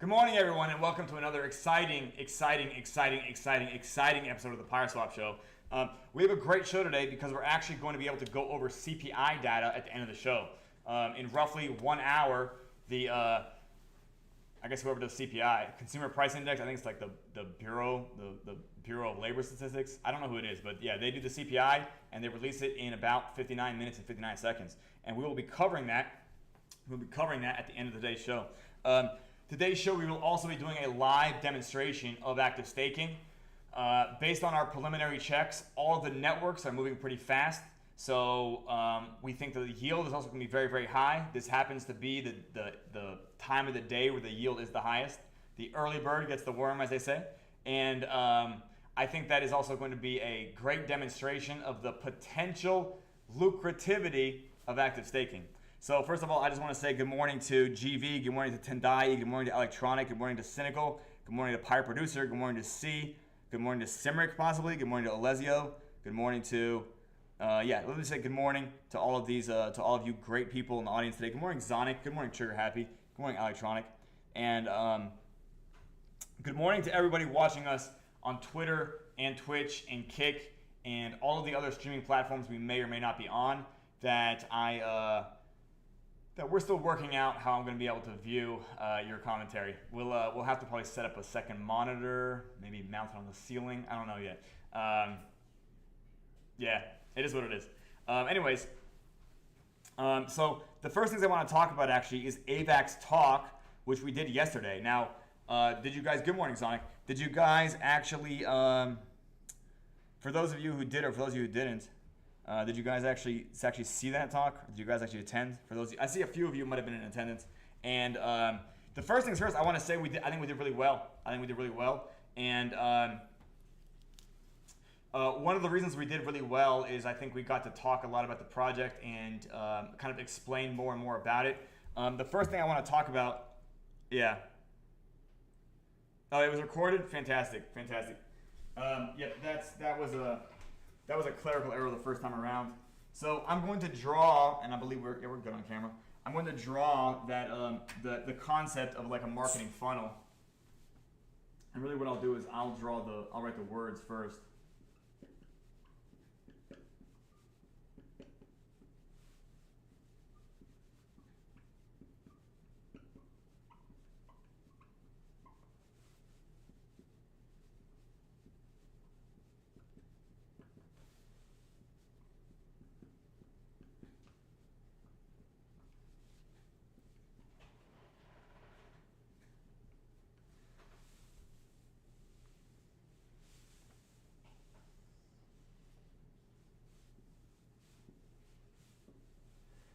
Good morning, everyone, and welcome to another exciting episode of the PYRESWAP show. We have a great show today because we're actually going to be able to go over CPI data at the end of the show. In roughly 1 hour, I guess whoever does CPI, Consumer Price Index, I think it's like the Bureau of Labor Statistics. I don't know who it is, but yeah, they do the CPI and they release it in about 59 minutes and 59 seconds. And we will be covering that. We'll be covering that at the end of today's show. Today's show, we will also be doing a live demonstration of active staking. Based on our preliminary checks, all of the networks are moving pretty fast. So we think that the yield is also going to be very, very high. This happens to be the time of the day where the yield is the highest. The early bird gets the worm, as they say. And I think that is also going to be a great demonstration of the potential lucrativity of active staking. So first of all, I just want to say good morning to GV, good morning to Tendai, good morning to Electronic, good morning to Cynical, good morning to Pyre Producer, good morning to C, good morning to Simric possibly, good morning to Alessio, good morning to, let me say good morning to all of these, to all of you great people in the audience today. Good morning Zonic, good morning Trigger Happy, good morning Electronic, and good morning to everybody watching us on Twitter and Twitch and Kick and all of the other streaming platforms we may or may not be on that that we're still working out how I'm going to be able to view your commentary. We'll have to probably set up a second monitor, maybe mount it on the ceiling. I don't know yet. Yeah, it is what it is. Anyways, so the first things I want to talk about actually is AVAX talk, which we did yesterday. Now, did you guys? Good morning, Sonic. Did you guys actually? For those of you who did, or for those of you who didn't. Did you guys actually see that talk? Did you guys actually attend? For those, I see a few of you might have been in attendance. And the first things first, I want to say I think we did really well. And one of the reasons we did really well is I think we got to talk a lot about the project and kind of explain more and more about it. The first thing I want to talk about, yeah. Oh, it was recorded. Fantastic. That was a clerical error the first time around. So I'm going to draw, and I believe we're good on camera. I'm going to draw that the concept of like a marketing funnel. And really what I'll do is I'll write the words first.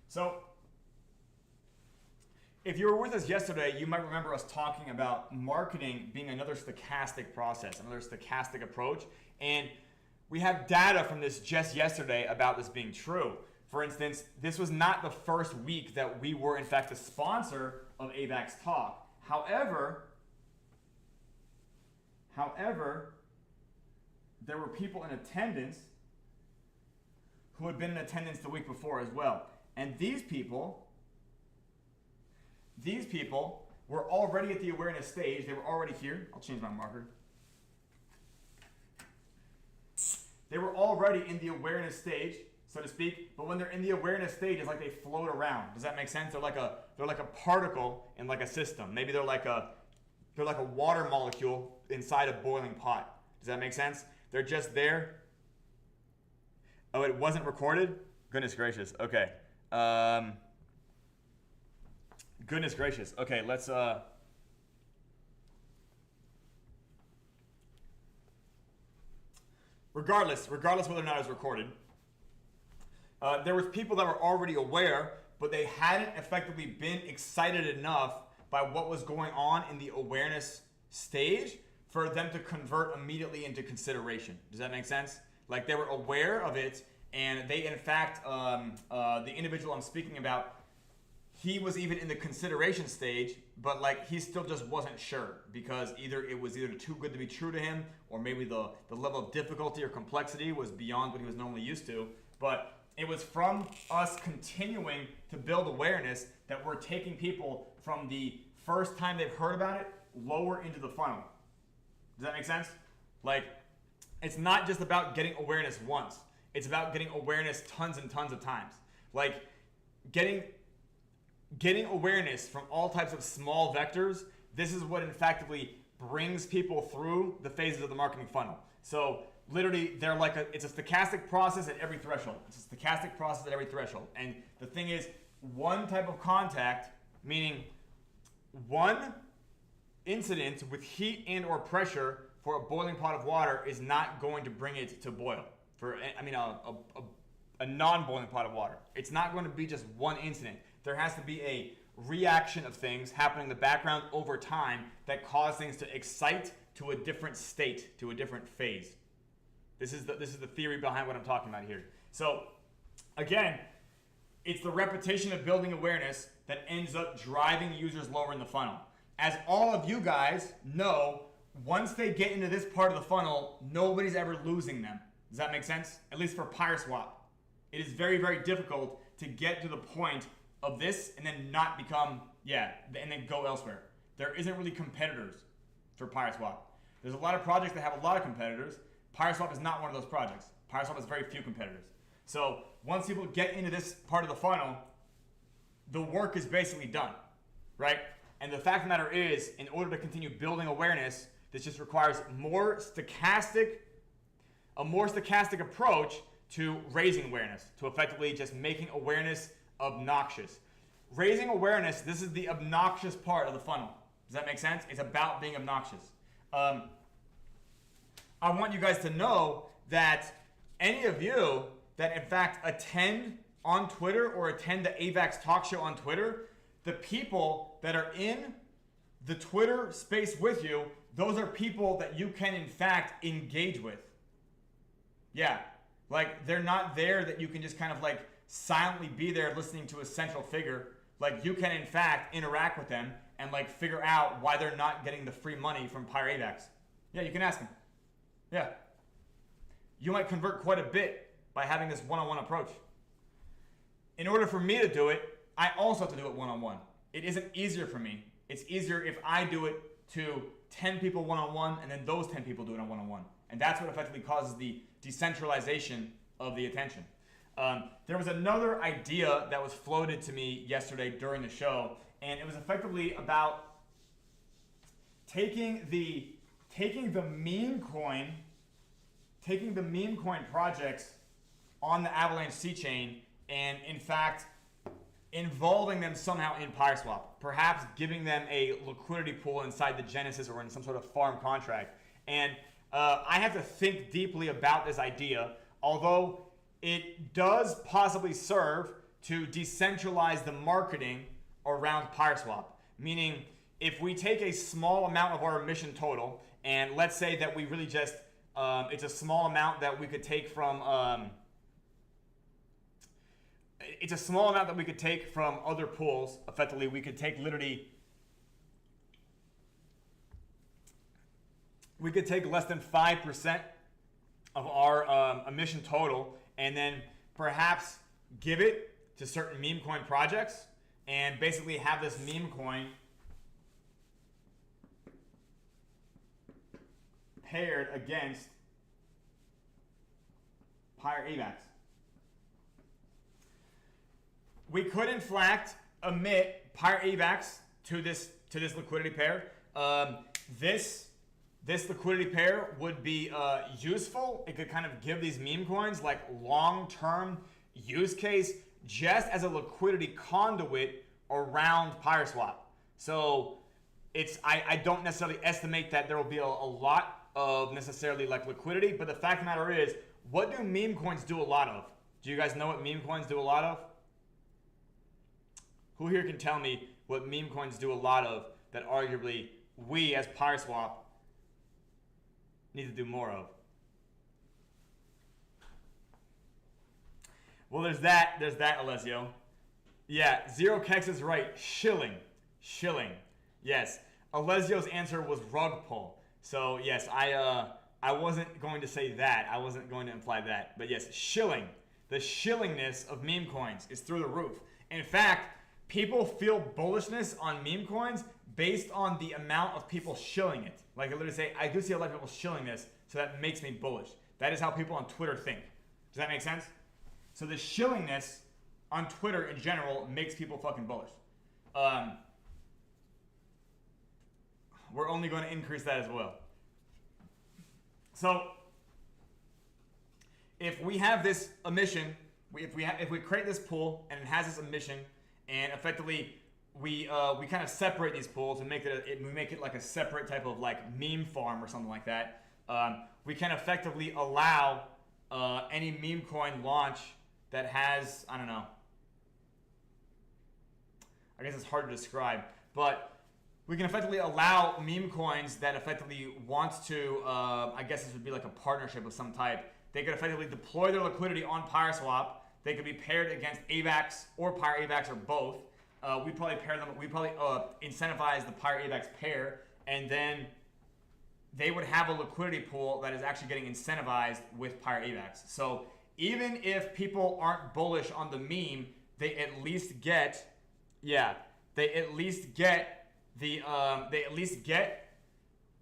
So, if you were with us yesterday, you might remember us talking about marketing being another stochastic process, another stochastic approach. And we have data from this just yesterday about this being true. For instance, this was not the first week that we were in fact the sponsor of AVAX Talk. However, there were people in attendance who had been in attendance the week before as well. And these people were already at the awareness stage. They were already here. I'll change my marker. They were already in the awareness stage, so to speak. But when they're in the awareness stage, it's like they float around. Does that make sense? They're like a particle in like a system. Maybe they're like a water molecule inside a boiling pot. Does that make sense? They're just there. Oh, it wasn't recorded? Goodness gracious. Okay. Goodness gracious. Okay, let's regardless whether or not it was recorded, there was people that were already aware, but they hadn't effectively been excited enough by what was going on in the awareness stage for them to convert immediately into consideration. Does that make sense? Like they were aware of it, and they, in fact, the individual I'm speaking about, he was even in the consideration stage, but like he still just wasn't sure because it was either too good to be true to him, or maybe the level of difficulty or complexity was beyond what he was normally used to. But it was from us continuing to build awareness that we're taking people from the first time they've heard about it lower into the funnel. Does that make sense? Like, it's not just about getting awareness once. It's about getting awareness tons and tons of times. Like, getting awareness from all types of small vectors. This is what effectively brings people through the phases of the marketing funnel. So literally, it's a stochastic process at every threshold. It's a stochastic process at every threshold. And the thing is, one type of contact, meaning one incident with heat and or pressure for a boiling pot of water is not going to bring it to boil. A non-boiling pot of water. It's not going to be just one incident. There has to be a reaction of things happening in the background over time that cause things to excite to a different state, to a different phase. This is the theory behind what I'm talking about here. So again, it's the repetition of building awareness that ends up driving users lower in the funnel. As all of you guys know, once they get into this part of the funnel, nobody's ever losing them. Does that make sense? At least for PYRESWAP. It is very, very difficult to get to the point of this and then not become, and then go elsewhere. There isn't really competitors for PYRESWAP. There's a lot of projects that have a lot of competitors. PYRESWAP is not one of those projects. PYRESWAP has very few competitors. So once people get into this part of the funnel, the work is basically done, right? And the fact of the matter is, in order to continue building awareness, this just requires a more stochastic approach to raising awareness, to effectively just making awareness obnoxious. Raising awareness, this is the obnoxious part of the funnel. Does that make sense? It's about being obnoxious. I want you guys to know that any of you that in fact attend on Twitter or attend the AVAX talk show on Twitter, the people that are in the Twitter space with you, those are people that you can in fact engage with. Yeah, like they're not there that you can just kind of like silently be there listening to a central figure. Like you can in fact interact with them and like figure out why they're not getting the free money from PYRESWAP. Yeah, you can ask them. Yeah. You might convert quite a bit by having this one-on-one approach. In order for me to do it, I also have to do it one-on-one. It isn't easier for me. It's easier if I do it to 10 people one-on-one and then those 10 people do it on one-on-one. And that's what effectively causes the decentralization of the attention. There was another idea that was floated to me yesterday during the show, and it was effectively about taking the meme coin projects on the Avalanche C chain and in fact involving them somehow in PYRESWAP, perhaps giving them a liquidity pool inside the Genesis or in some sort of farm contract. And I have to think deeply about this idea, although it does possibly serve to decentralize the marketing around PYRESWAP. Meaning, if we take a small amount of our emission total, and let's say that we really just, it's a small amount that we could take from, other pools. Effectively, we could take less than 5% of our emission total, and then perhaps give it to certain meme coin projects, and basically have this meme coin paired against PYRESWAP. We could in fact emit PYRESWAP to this liquidity pair. This liquidity pair would be useful. It could kind of give these meme coins like long-term use case just as a liquidity conduit around PYRESWAP. So I don't necessarily estimate that there will be a lot of necessarily like liquidity, but the fact of the matter is, what do meme coins do a lot of? Do you guys know what meme coins do a lot of? Who here can tell me what meme coins do a lot of that arguably we as PYRESWAP need to do more of? Well, there's that, Alessio. Yeah, Zero Kex is right. Shilling. Yes. Alessio's answer was rug pull. So yes, I wasn't going to say that. I wasn't going to imply that. But yes, shilling. The shillingness of meme coins is through the roof. In fact, people feel bullishness on meme coins based on the amount of people shilling it. Like I literally say, I do see a lot of people shilling this, so that makes me bullish. That is how people on Twitter think. Does that make sense? So the shillingness on Twitter in general makes people fucking bullish. We're only going to increase that as well. So if we have this emission, if we create this pool and it has this emission, and effectively we kind of separate these pools and make it like a separate type of like meme farm or something like that. We can effectively allow any meme coin launch that has, I don't know, I guess it's hard to describe, but we can effectively allow meme coins that effectively want to, I guess this would be like a partnership of some type. They could effectively deploy their liquidity on PYRESWAP. They could be paired against AVAX or Pyre AVAX or both. We'd probably pair them. We'd probably incentivize the Pyre AVAX pair, and then they would have a liquidity pool that is actually getting incentivized with Pyre AVAX. So even if people aren't bullish on the meme, they at least get, they at least get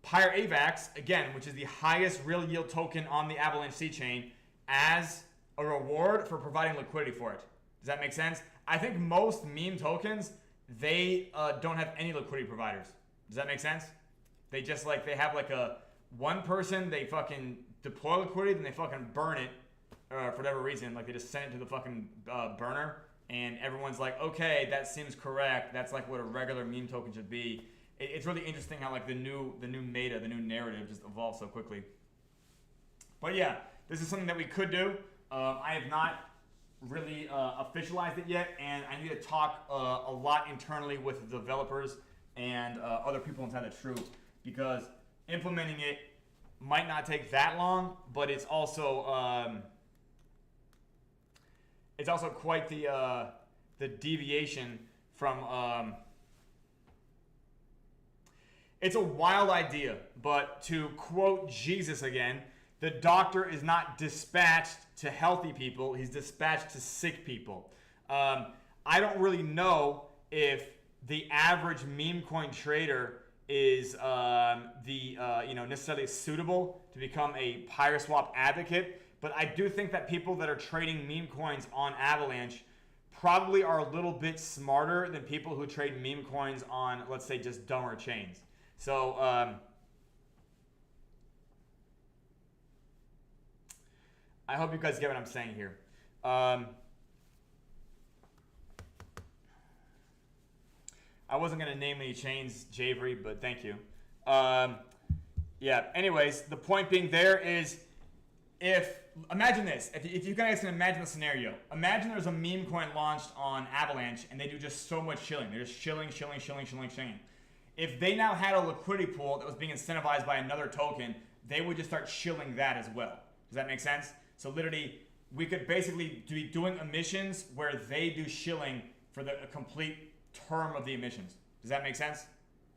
Pyre AVAX, again, which is the highest real yield token on the Avalanche C chain, as a reward for providing liquidity for it. Does that make sense? I think most meme tokens, they don't have any liquidity providers. Does that make sense? They just like, they have like a one person, they fucking deploy liquidity, then they fucking burn it for whatever reason. Like they just send it to the fucking burner, and everyone's like, okay, that seems correct. That's like what a regular meme token should be. It's really interesting how like the new meta, the new narrative just evolves so quickly. But yeah, this is something that we could do. I have not really officialized it yet, and I need to talk a lot internally with the developers and other people inside the troop, because implementing it might not take that long, but it's also quite the deviation from. It's a wild idea, but to quote Jesus again, the doctor is not dispatched to healthy people, he's dispatched to sick people. I don't really know if the average meme coin trader is necessarily suitable to become a PYRESWAP advocate, but I do think that people that are trading meme coins on Avalanche probably are a little bit smarter than people who trade meme coins on, let's say, just dumber chains. So I hope you guys get what I'm saying here. I wasn't going to name any chains, Javery, but thank you. Yeah, anyways, the point being there is, imagine this. If you guys can imagine the scenario. Imagine there's a meme coin launched on Avalanche, and they do just so much shilling. They're just shilling. If they now had a liquidity pool that was being incentivized by another token, they would just start shilling that as well. Does that make sense? So literally, we could basically be doing emissions where they do shilling for the complete term of the emissions. Does that make sense?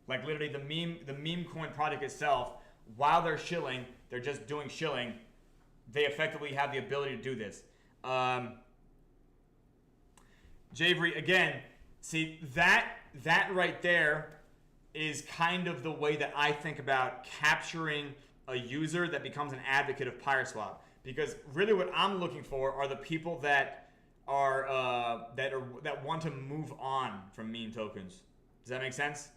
Like literally the meme coin project itself, while they're shilling, they're just doing shilling. They effectively have the ability to do this. Javery, again, see that right there is kind of the way that I think about capturing a user that becomes an advocate of PYRESWAP. Because really what I'm looking for are the people that want to move on from meme tokens. Does that make sense?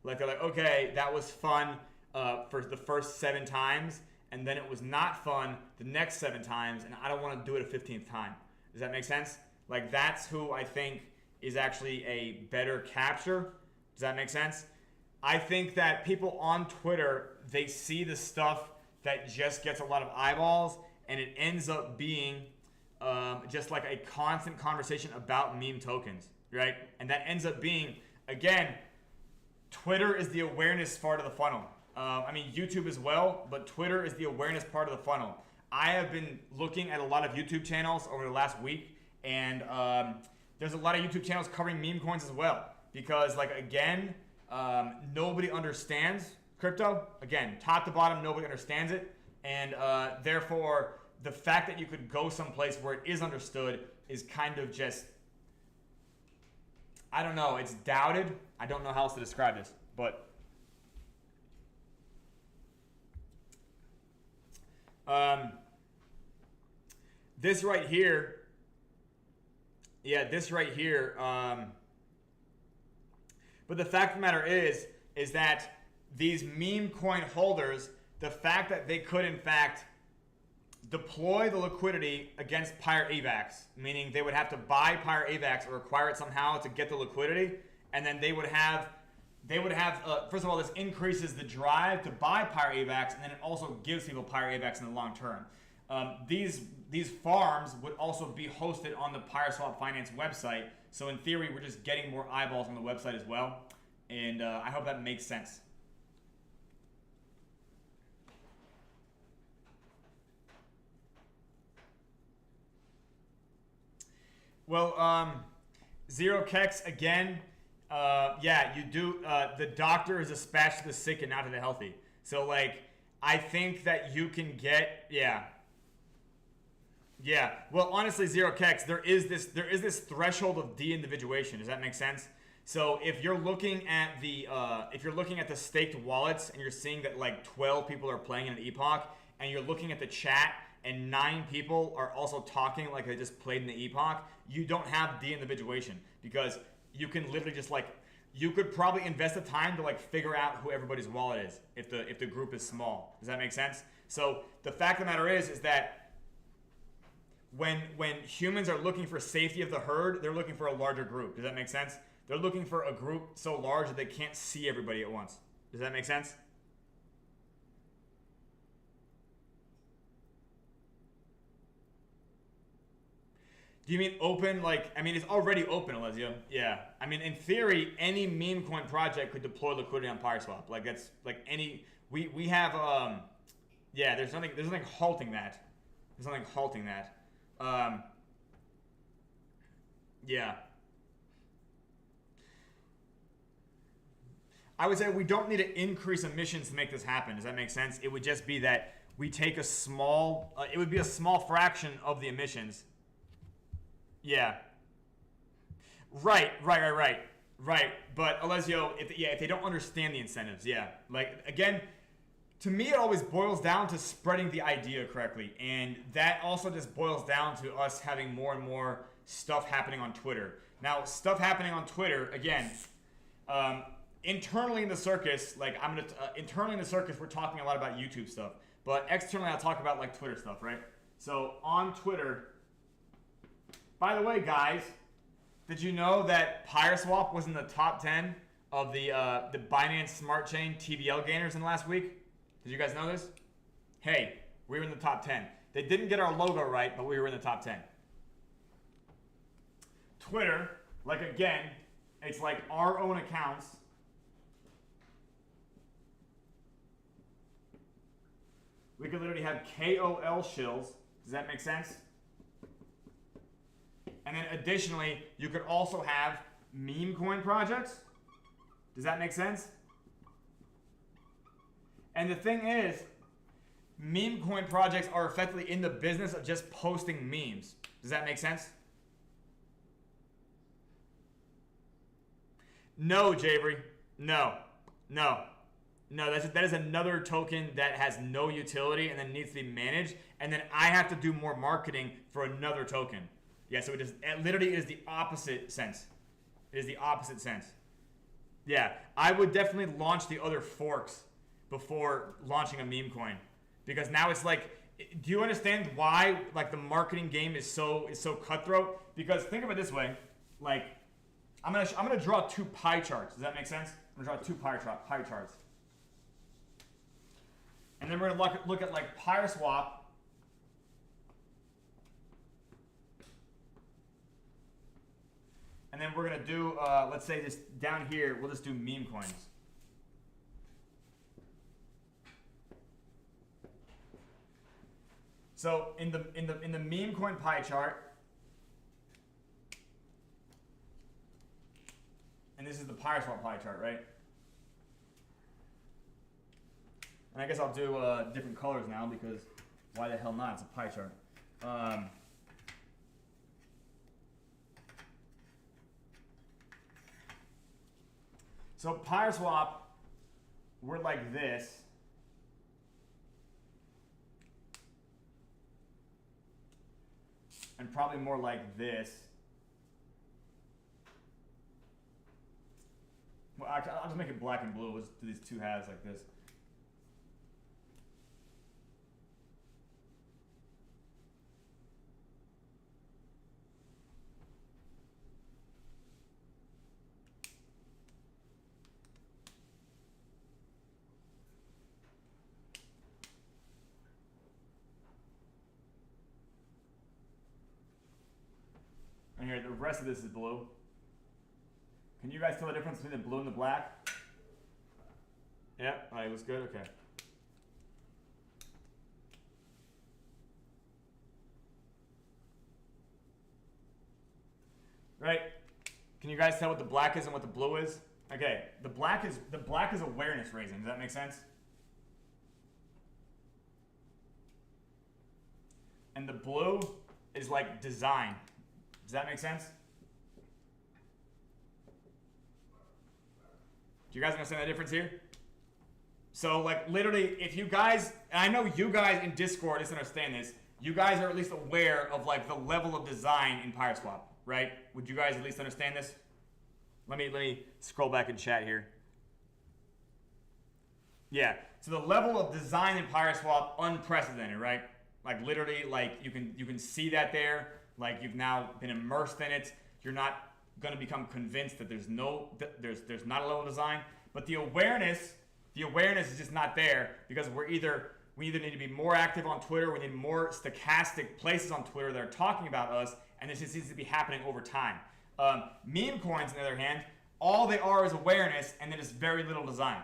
Like they're like, okay, that was fun for the first 7 times, and then it was not fun the next 7 times, and I don't want to do it a 15th time. Does that make sense? Like that's who I think is actually a better capture. Does that make sense? I think that people on Twitter, they see the stuff that just gets a lot of eyeballs, and it ends up being just like a constant conversation about meme tokens, right? And that ends up being, again, Twitter is the awareness part of the funnel. I mean, YouTube as well, but Twitter is the awareness part of the funnel. I have been looking at a lot of YouTube channels over the last week, and there's a lot of YouTube channels covering meme coins as well. Because, like, again, nobody understands crypto. Again, top to bottom, nobody understands it. And therefore, the fact that you could go someplace where it is understood is kind of just, I don't know. It's doubted. I don't know how else to describe this, but this right here, yeah, this right here. But the fact of the matter is that these meme coin holders, the fact that they could in fact deploy the liquidity against PYREVAX, meaning they would have to buy PYREVAX or acquire it somehow to get the liquidity, and then they would have first of all, this increases the drive to buy PYREVAX, and then it also gives people PYREVAX in the long term. These farms would also be hosted on the PYRESWAP Finance website, so in theory, we're just getting more eyeballs on the website as well, and I hope that makes sense. Well, Zero Kex again. Yeah, you do. The doctor is dispatched to the sick and not to the healthy. So, like, I think that you can get, yeah. Well, honestly, Zero Kex, there is this threshold of de-individuation. Does that make sense? So, if you're looking at the staked wallets and you're seeing that like 12 people are playing in an epoch, and you're looking at the chat and 9 people are also talking like they just played in the epoch, you don't have de-individuation, because you can literally just like, you could probably invest the time to like figure out who everybody's wallet is if the group is small. Does that make sense? So the fact of the matter is that when humans are looking for safety of the herd, they're looking for a larger group. Does that make sense? They're looking for a group so large that they can't see everybody at once. Does that make sense? Do you mean open? Like, I mean, it's already open, Alessio. Yeah. I mean, in theory, any meme coin project could deploy liquidity on PYRESWAP. Like, that's like any. We have yeah. There's nothing halting that. There's nothing halting that. Yeah. I would say we don't need to increase emissions to make this happen. Does that make sense? It would just be that we take a small. It would be a small fraction of the emissions. Yeah. Right. But Alessio, if they don't understand the incentives, yeah. Like, again, to me, it always boils down to spreading the idea correctly, and that also just boils down to us having more and more stuff happening on Twitter. Now, stuff happening on Twitter, again, internally in the circus, like internally in the circus, we're talking a lot about YouTube stuff, but externally, I'll talk about like Twitter stuff, right? So on Twitter. By the way, guys, did you know that PYRESWAP was in the top 10 of the Binance Smart Chain TVL gainers in the last week? Did you guys know this? Hey, we were in the top 10. They didn't get our logo right, but we were in the top 10. Twitter, like again, it's like our own accounts. We could literally have KOL shills. Does that make sense? And then additionally, you could also have meme coin projects. Does that make sense? And the thing is, meme coin projects are effectively in the business of just posting memes. Does that make sense? No, Javery. No. That is another token that has no utility and then needs to be managed. And then I have to do more marketing for another token. Yeah, so it literally is the opposite sense. It is the opposite sense. Yeah, I would definitely launch the other forks before launching a meme coin, because now it's like, do you understand why like the marketing game is so cutthroat? Because think of it this way, like I'm gonna draw 2 pie charts. Does that make sense? I'm gonna draw 2 pie charts, and then we're gonna look at like PYRESWAP. And then we're going to do, let's say this down here, we'll just do meme coins. So in the meme coin pie chart, and this is the PYRESWAP pie chart, right? And I guess I'll do different colors now, because why the hell not? It's a pie chart. So PYRESWAP, we're like this. And probably more like this. Well, actually, I'll just make it black and blue. Let's do these two halves like this. And here, the rest of this is blue. Can you guys tell the difference between the blue and the black? Yeah, all right, looks good, okay. Right, can you guys tell what the black is and what the blue is? Okay, the black is awareness raising, does that make sense? And the blue is like design. Does that make sense? Do you guys understand the difference here? So like literally, if you guys, and I know you guys in Discord just understand this, you guys are at least aware of like the level of design in PYRESWAP, right? Would you guys at least understand this? Let me scroll back in chat here. Yeah, so the level of design in PYRESWAP, unprecedented, right? Like literally, like you can see that there. Like you've now been immersed in it. You're not gonna become convinced that there's not a level of design, but the awareness is just not there because we either need to be more active on Twitter. We need more stochastic places on Twitter that are talking about us, and this just needs to be happening over time. Meme coins, on the other hand, all they are is awareness, and then it's very little design.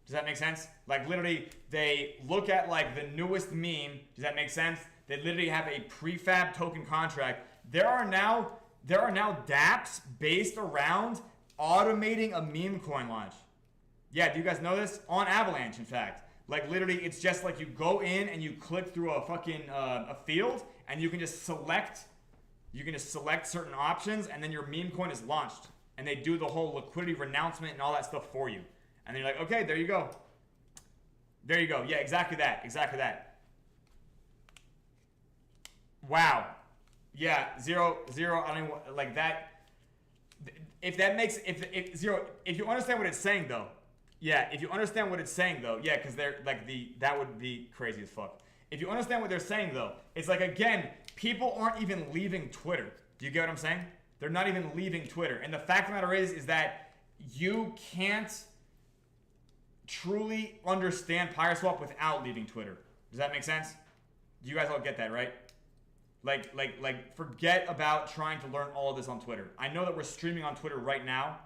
Does that make sense? Like literally, they look at like the newest meme. Does that make sense? They literally have a prefab token contract. There are now dApps based around automating a meme coin launch. Yeah, do you guys know this? On Avalanche, in fact. Like literally, it's just like you go in and you click through a fucking a field, and you can just select certain options, and then your meme coin is launched. And they do the whole liquidity renouncement and all that stuff for you. And then you're like, okay, there you go. There you go. Yeah, exactly that. Exactly that. Wow. Yeah, zero. I don't even, like that. If that makes, if you understand what it's saying though. Yeah, if you understand what it's saying though. Yeah, because they're like that would be crazy as fuck. If you understand what they're saying though, it's like, again, people aren't even leaving Twitter. Do you get what I'm saying? They're not even leaving Twitter. And the fact of the matter is that you can't truly understand PYRESWAP without leaving Twitter. Does that make sense? You guys all get that, right? Like, forget about trying to learn all of this on Twitter. I know that we're streaming on Twitter right now.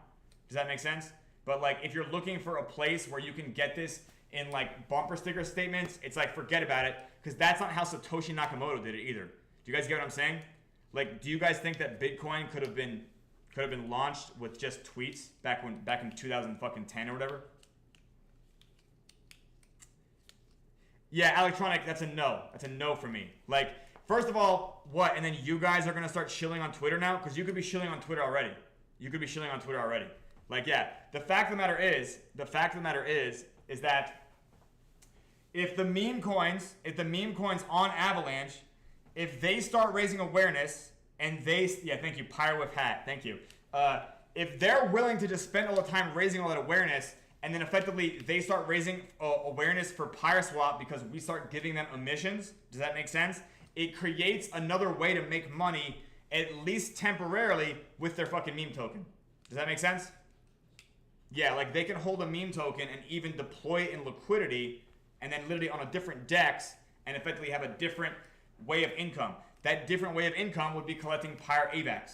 Does that make sense? But like, if you're looking for a place where you can get this in like bumper sticker statements, it's like, forget about it, because that's not how Satoshi Nakamoto did it either. Do you guys get what I'm saying? Like, do you guys think that Bitcoin could have been launched with just tweets back in 2010 or whatever? Yeah, electronic. That's a no. That's a no for me. Like, first of all, what? And then you guys are gonna start shilling on Twitter now, because you could be shilling on Twitter already. Like, yeah. The fact of the matter is that if the meme coins on Avalanche, if they start raising awareness and thank you, PyroWhip Hat, thank you. If they're willing to just spend all the time raising all that awareness, and then effectively they start raising awareness for PYRESWAP because we start giving them emissions, does that make sense? It creates another way to make money, at least temporarily, with their fucking meme token. Does that make sense? Yeah, like they can hold a meme token and even deploy it in liquidity, and then literally on a different DEX, and effectively have a different way of income. That different way of income would be collecting Pyre AVAX.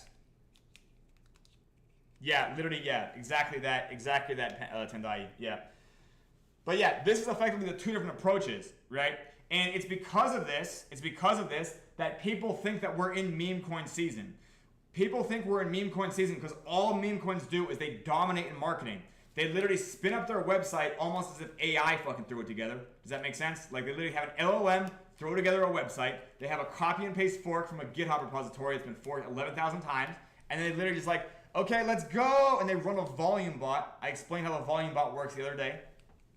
Yeah, literally, yeah, exactly that, Tendai, yeah. But yeah, this is effectively the two different approaches, right? And it's because of this that people think that we're in meme coin season. People think we're in meme coin season because all meme coins do is they dominate in marketing. They literally spin up their website almost as if AI fucking threw it together. Does that make sense? Like they literally have an LLM throw together a website. They have a copy and paste fork from a GitHub repository that's been forked 11,000 times. And they literally just like, okay, let's go. And they run a volume bot. I explained how the volume bot works the other day.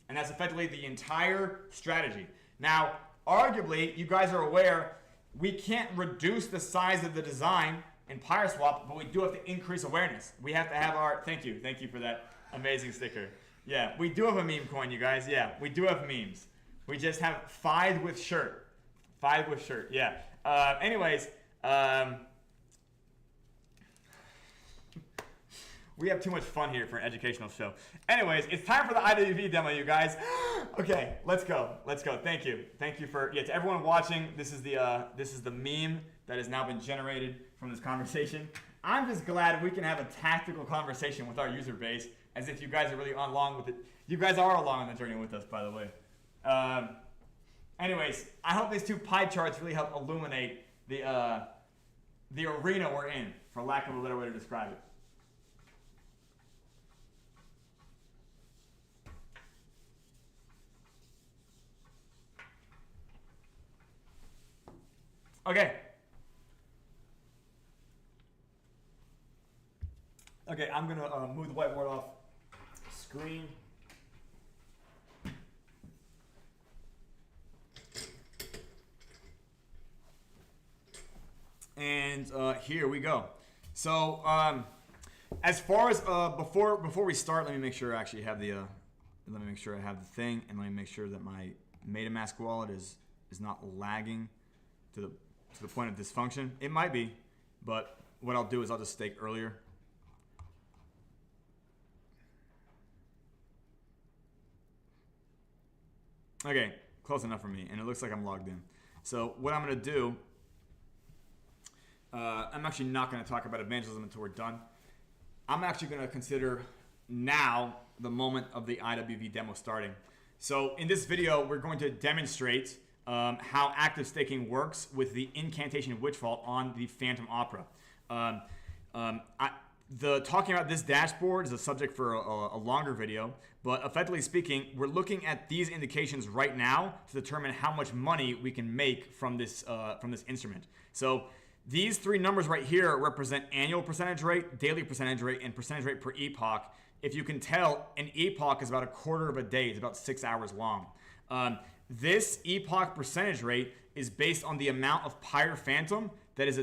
And that's effectively the entire strategy. Now, arguably, you guys are aware, we can't reduce the size of the design in PYRESWAP, but we do have to increase awareness. We have to have our, thank you for that amazing sticker. Yeah, we do have a meme coin, you guys. Yeah, we do have memes. We just have 5 with shirt. 5 with shirt, yeah. Anyways, we have too much fun here for an educational show. Anyways, it's time for the IWV demo, you guys. Okay, let's go. Let's go. Thank you. Thank you for, to everyone watching, this is the meme that has now been generated from this conversation. I'm just glad we can have a tactical conversation with our user base as if you guys are really along with it. You guys are along on the journey with us, by the way. Anyways, I hope these 2 pie charts really help illuminate the arena we're in, for lack of a better way to describe it. Okay. Okay, I'm going to move the whiteboard off screen. And here we go. So as far as before we start, let me make sure I actually have the let me make sure I have the thing, and let me make sure that my MetaMask wallet is not lagging to the point of dysfunction. It might be, but what I'll do is I'll just stake earlier. Okay, close enough for me, and it looks like I'm logged in. So what I'm going to do, I'm actually not going to talk about evangelism until we're done. I'm actually going to consider now the moment of the IWV demo starting. So in this video, we're going to demonstrate how active staking works with the incantation witch vault on the Phantom Opera. Talking about this dashboard is a subject for a longer video, but effectively speaking, we're looking at these indications right now to determine how much money we can make from this instrument. So these 3 numbers right here represent annual percentage rate, daily percentage rate, and percentage rate per epoch. If you can tell, an epoch is about a quarter of a day. It's about 6 hours long. This epoch percentage rate is based on the amount of Pyre Phantom that is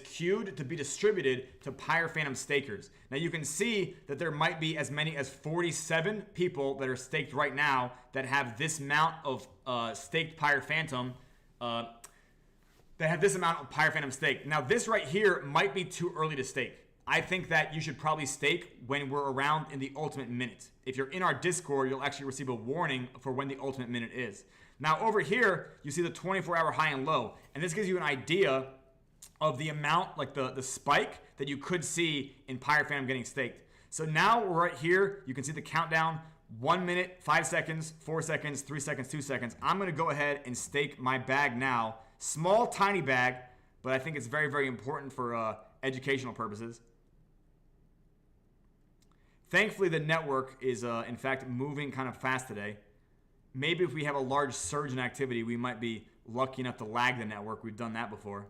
queued to be distributed to Pyre Phantom stakers. Now you can see that there might be as many as 47 people that are staked right now that have this amount of staked Pyre Phantom. That have this amount of Pyre Phantom stake. Now this right here might be too early to stake. I think that you should probably stake when we're around in the ultimate minute. If you're in our Discord, you'll actually receive a warning for when the ultimate minute is. Now over here, you see the 24-hour high and low, and this gives you an idea of the amount, like the spike that you could see in Pyre Phantom getting staked. So now we're right here. You can see the countdown: 1 minute, 5 seconds, 4 seconds, 3 seconds, 2 seconds. I'm gonna go ahead and stake my bag now. Small, tiny bag, but I think it's very, very important for educational purposes. Thankfully, the network is, in fact, moving kind of fast today. Maybe if we have a large surge in activity, we might be lucky enough to lag the network. We've done that before.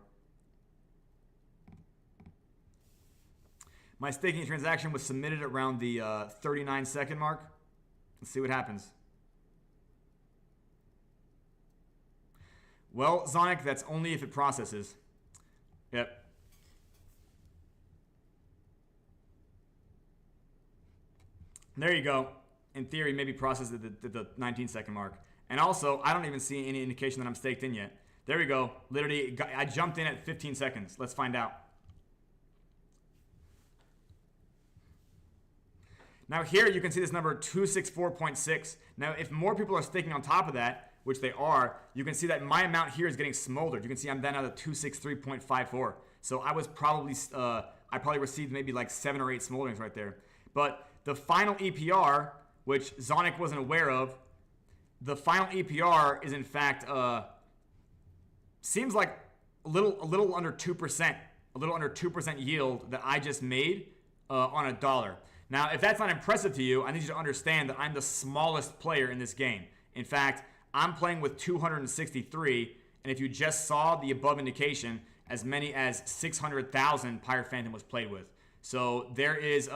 My staking transaction was submitted around the 39-second mark. Let's see what happens. Well, Zonic, that's only if it processes. Yep. There you go. In theory, maybe process at the 19-second mark. And also, I don't even see any indication that I'm staked in yet. There we go. Literally, I jumped in at 15 seconds. Let's find out. Now here you can see this number 264.6. Now if more people are staking on top of that, which they are, you can see that my amount here is getting smoldered. You can see I'm down at 263.54. So I was probably, I probably received maybe like 7 or 8 smolderings right there. But the final EPR, which Zonic wasn't aware of, the final EPR is in fact, seems like a little under 2%, a little under 2% yield that I just made on $1. Now, if that's not impressive to you, I need you to understand that I'm the smallest player in this game. In fact, I'm playing with 263, and if you just saw the above indication, as many as 600,000 Pyre Phantom was played with. So there is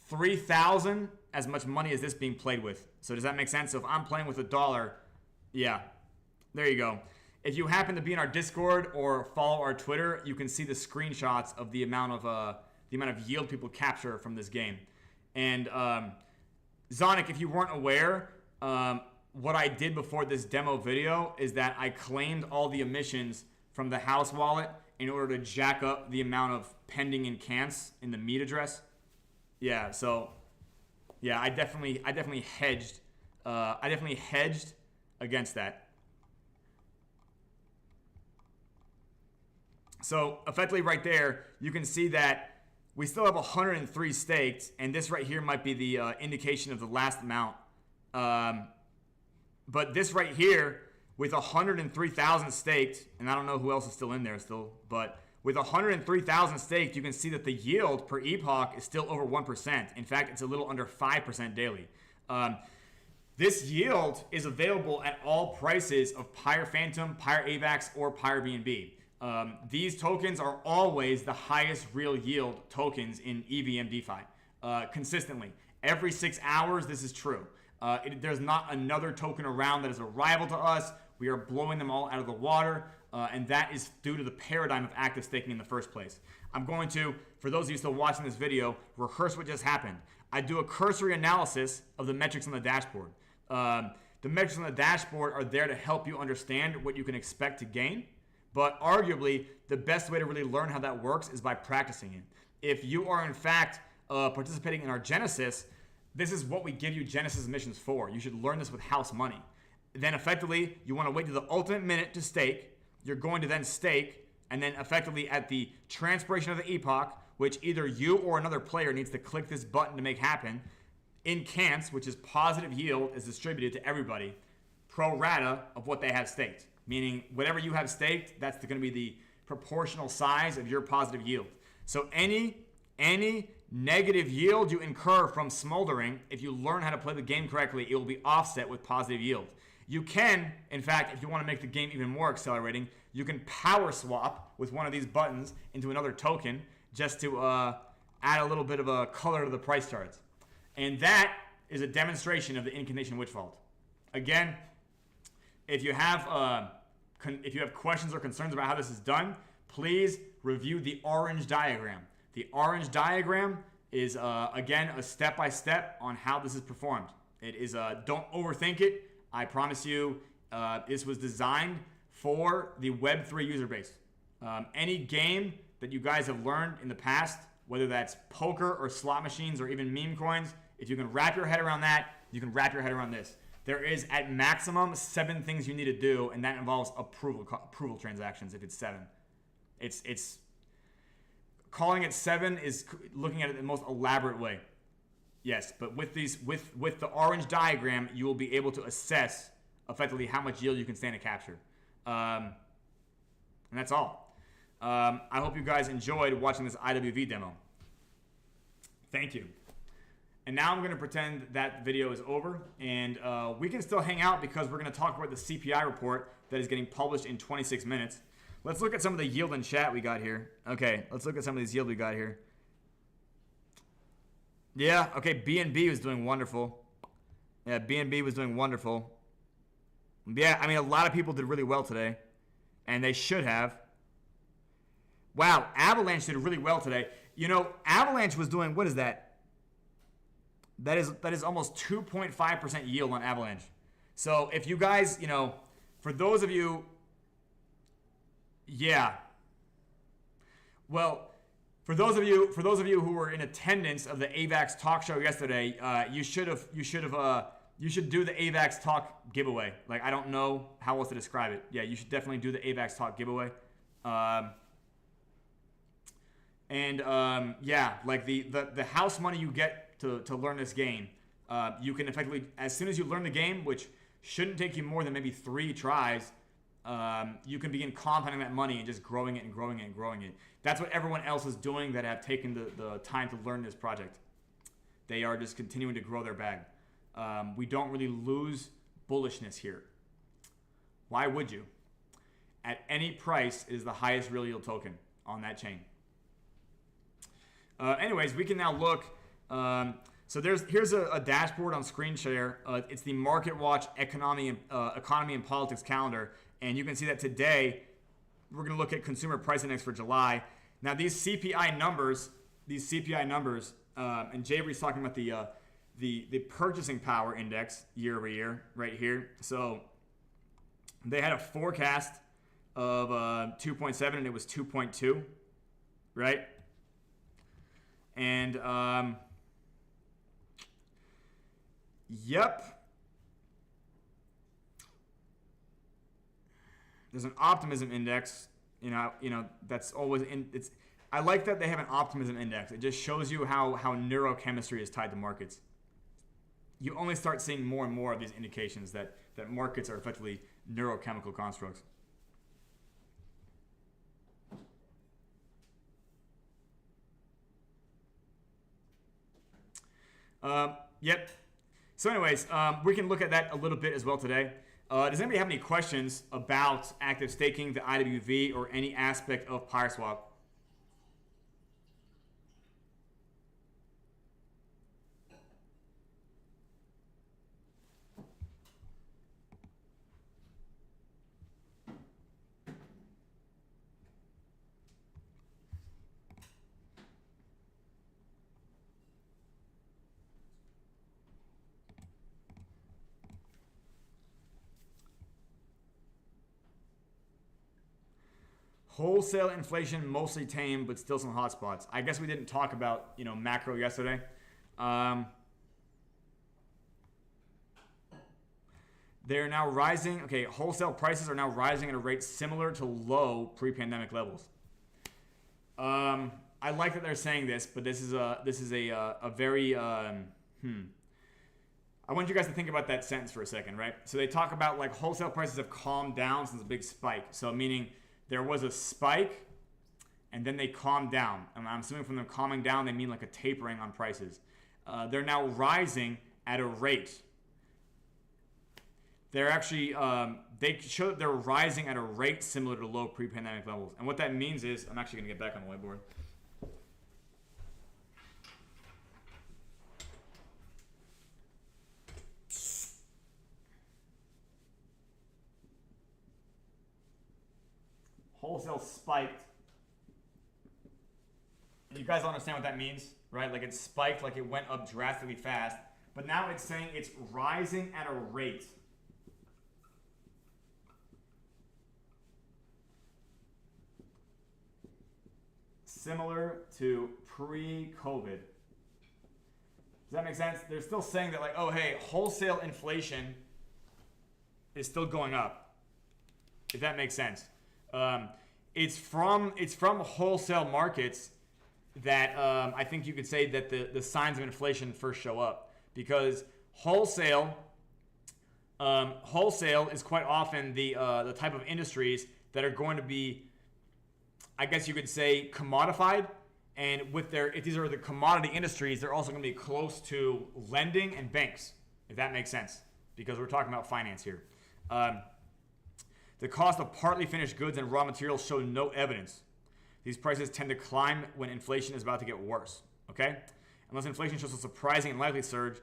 3,000 as much money as this being played with. So does that make sense? So if I'm playing with $1, yeah, there you go. If you happen to be in our Discord or follow our Twitter, you can see the screenshots of the amount of yield people capture from this game. And Zonic, if you weren't aware, what I did before this demo video is that I claimed all the emissions from the house wallet in order to jack up the amount of pending and cans in the meet address. Yeah, so yeah, I definitely hedged. I definitely hedged against that. So effectively right there, you can see that we still have 103 staked, and this right here might be the indication of the last amount. But this right here, with 103,000 staked, and I don't know who else is still in there still, but with 103,000 staked, you can see that the yield per epoch is still over 1%. In fact, it's a little under 5% daily. This yield is available at all prices of Pyre Phantom, Pyre AVAX, or Pyre BNB. These tokens are always the highest real yield tokens in EVM DeFi, consistently. Every 6 hours, this is true. There's not another token around that is a rival to us. We are blowing them all out of the water, and that is due to the paradigm of active staking in the first place. I'm going to, for those of you still watching this video, rehearse what just happened. I do a cursory analysis of the metrics on the dashboard. The metrics on the dashboard are there to help you understand what you can expect to gain. But arguably, the best way to really learn how that works is by practicing it. If you are, in fact, participating in our Genesis, this is what we give you Genesis missions for. You should learn this with house money. Then effectively, you want to wait to the ultimate minute to stake. You're going to then stake, and then effectively at the transpiration of the epoch, which either you or another player needs to click this button to make happen, in cants, which is positive yield, is distributed to everybody, pro rata of what they have staked. Meaning whatever you have staked, that's going to be the proportional size of your positive yield. So any negative yield you incur from smoldering, if you learn how to play the game correctly, it will be offset with positive yield. You can, in fact, if you want to make the game even more accelerating, you can power swap with one of these buttons into another token just to add a little bit of a color to the price charts. And that is a demonstration of the incantation witch vault. Again, if you have questions or concerns about how this is done, please review the orange diagram. The orange diagram is, again, a step-by-step on how this is performed. It is, don't overthink it. I promise you, this was designed for the Web3 user base. Any game that you guys have learned in the past, whether that's poker or slot machines or even meme coins, if you can wrap your head around that, you can wrap your head around this. There is, at maximum, 7 things you need to do, and that involves approval transactions if it's 7. It's calling it 7 is looking at it in the most elaborate way. Yes, but with the orange diagram, you will be able to assess effectively how much yield you can stand to capture. And that's all. I hope you guys enjoyed watching this IWV demo. Thank you. And now I'm going to pretend that video is over, and we can still hang out because we're going to talk about the CPI report that is getting published in 26 minutes. Let's look at some of the yield in chat we got here. Okay, let's look at some of these yield we got here. Yeah, okay, BNB was doing wonderful. Yeah, BNB was doing wonderful. Yeah, I mean, a lot of people did really well today, and they should have. Wow, Avalanche did really well today. You know, Avalanche was doing, what is that? That is almost 2.5% yield on Avalanche. So if you guys, you know, for those of you, yeah. Well, for those of you who were in attendance of the AVAX talk show yesterday, you should do the AVAX talk giveaway. Like, I don't know how else to describe it. Yeah, you should definitely do the AVAX talk giveaway. Yeah, like the house money you get to learn this game, you can effectively, as soon as you learn the game, which shouldn't take you more than maybe 3 tries, you can begin compounding that money and just growing it and growing it and growing it. That's what everyone else is doing that have taken the time to learn this project. They are just continuing to grow their bag. We don't really lose bullishness here. Why would you? at any price, it is the highest real yield token on that chain. Anyways, we can now look. So here's a dashboard on screen share. It's the Market Watch economy and politics calendar, and you can see that today we're going to look at consumer price index for July. Now these CPI numbers, and Javery's talking about the purchasing power index year over year right here. So they had a forecast of 2.7 and it was 2.2, right? And yep. There's an optimism index. You know that's always in. I like that they have an optimism index. It just shows you how neurochemistry is tied to markets. You only start seeing more and more of these indications that markets are effectively neurochemical constructs. Yep. So anyways, we can look at that a little bit as well today. Does anybody have any questions about active staking, the IWV, or any aspect of PYRESWAP? Wholesale inflation mostly tame, but still some hotspots. I guess we didn't talk about macro yesterday. They're now rising. Okay, wholesale prices are now rising at a rate similar to low pre-pandemic levels. I like that they're saying this, but this is a very I want you guys to think about that sentence for a second, right? So they talk about like wholesale prices have calmed down since a big spike. So meaning there was a spike, and then they calmed down. And I'm assuming from them calming down, they mean like a tapering on prices. They're now rising at a rate. They're actually, they show that they're rising at a rate similar to low pre-pandemic levels. And what that means is, I'm actually going to get back on the whiteboard. Wholesale spiked. You guys understand what that means, right? Like it spiked, like it went up drastically fast. But now it's saying it's rising at a rate. Similar to pre-COVID. Does that make sense? They're still saying that like, oh, hey, wholesale inflation is still going up. If that makes sense. It's from wholesale markets that I think you could say that the signs of inflation first show up, because wholesale is quite often the type of industries that are going to be, I guess you could say, commodified, and if these are the commodity industries, they're also going to be close to lending and banks, if that makes sense, because we're talking about finance here. The cost of partly finished goods and raw materials show no evidence. These prices tend to climb when inflation is about to get worse, okay? Unless inflation shows a surprising and likely surge.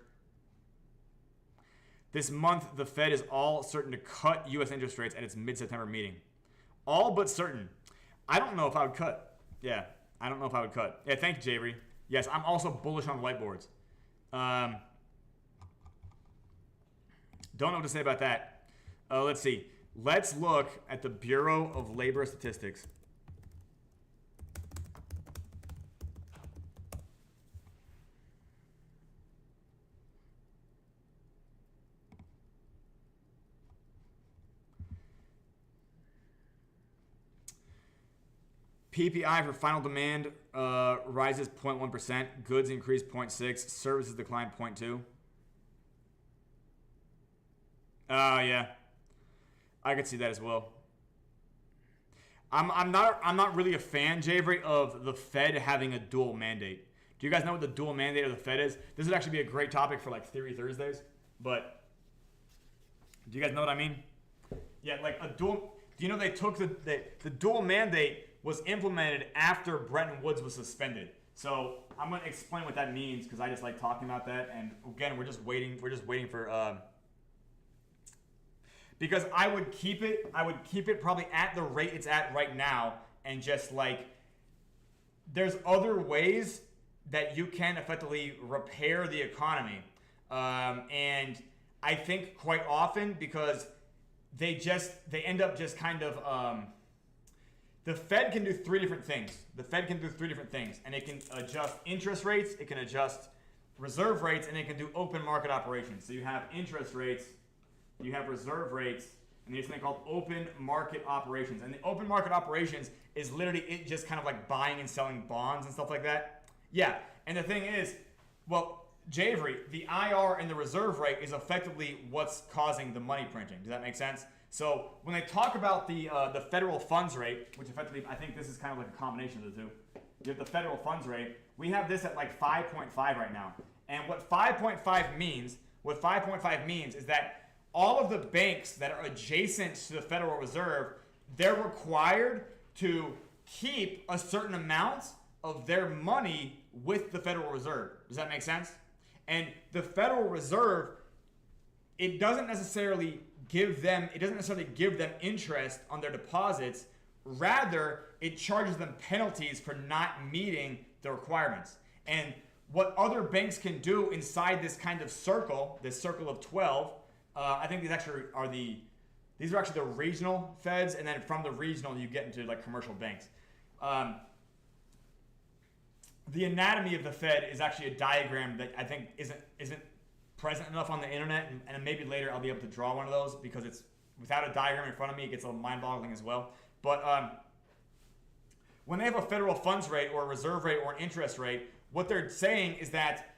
This month, the Fed is all certain to cut U.S. interest rates at its mid-September meeting. All but certain. I don't know if I would cut. Yeah, I don't know if I would cut. Yeah, thank you, Javery. Yes, I'm also bullish on whiteboards. Don't know what to say about that. Let's see. Let's look at the Bureau of Labor Statistics. PPI for final demand rises 0.1%. Goods increase 0.6%. Services decline 0.2%. Oh, yeah. I could see that as well. I'm not really a fan, Javery, of the Fed having a dual mandate. Do you guys know what the dual mandate of the Fed is? This would actually be a great topic for like Theory Thursdays. But do you guys know what I mean? Yeah, like a dual. Do you know they took the dual mandate was implemented after Bretton Woods was suspended? So I'm going to explain what that means because I just like talking about that. And again, we're just waiting for because I would keep it probably at the rate it's at right now, and just like there's other ways that you can effectively repair the economy, and I think quite often because they end up just kind of the Fed can do three different things. And it can adjust interest rates, it can adjust reserve rates, and it can do open market operations. So you have interest rates, you have reserve rates, and there's something called open market operations. And the open market operations is literally it just kind of like buying and selling bonds and stuff like that. Yeah, and the thing is, well, Jay Avery, the IR and the reserve rate is effectively what's causing the money printing. Does that make sense? So when they talk about the federal funds rate, which effectively I think this is kind of like a combination of the two. You have the federal funds rate. We have this at like 5.5 right now. And what 5.5 means is that all of the banks that are adjacent to the Federal Reserve, they're required to keep a certain amount of their money with the Federal Reserve. Does that make sense? And the Federal Reserve, it doesn't necessarily give them interest on their deposits. Rather, it charges them penalties for not meeting the requirements. And what other banks can do inside this kind of circle, this circle of 12, I think these are actually the regional feds, and then from the regional you get into like commercial banks. The anatomy of the Fed is actually a diagram that I think isn't present enough on the internet, and maybe later I'll be able to draw one of those because it's without a diagram in front of me, it gets a little mind-boggling as well. But when they have a federal funds rate or a reserve rate or an interest rate, what they're saying is that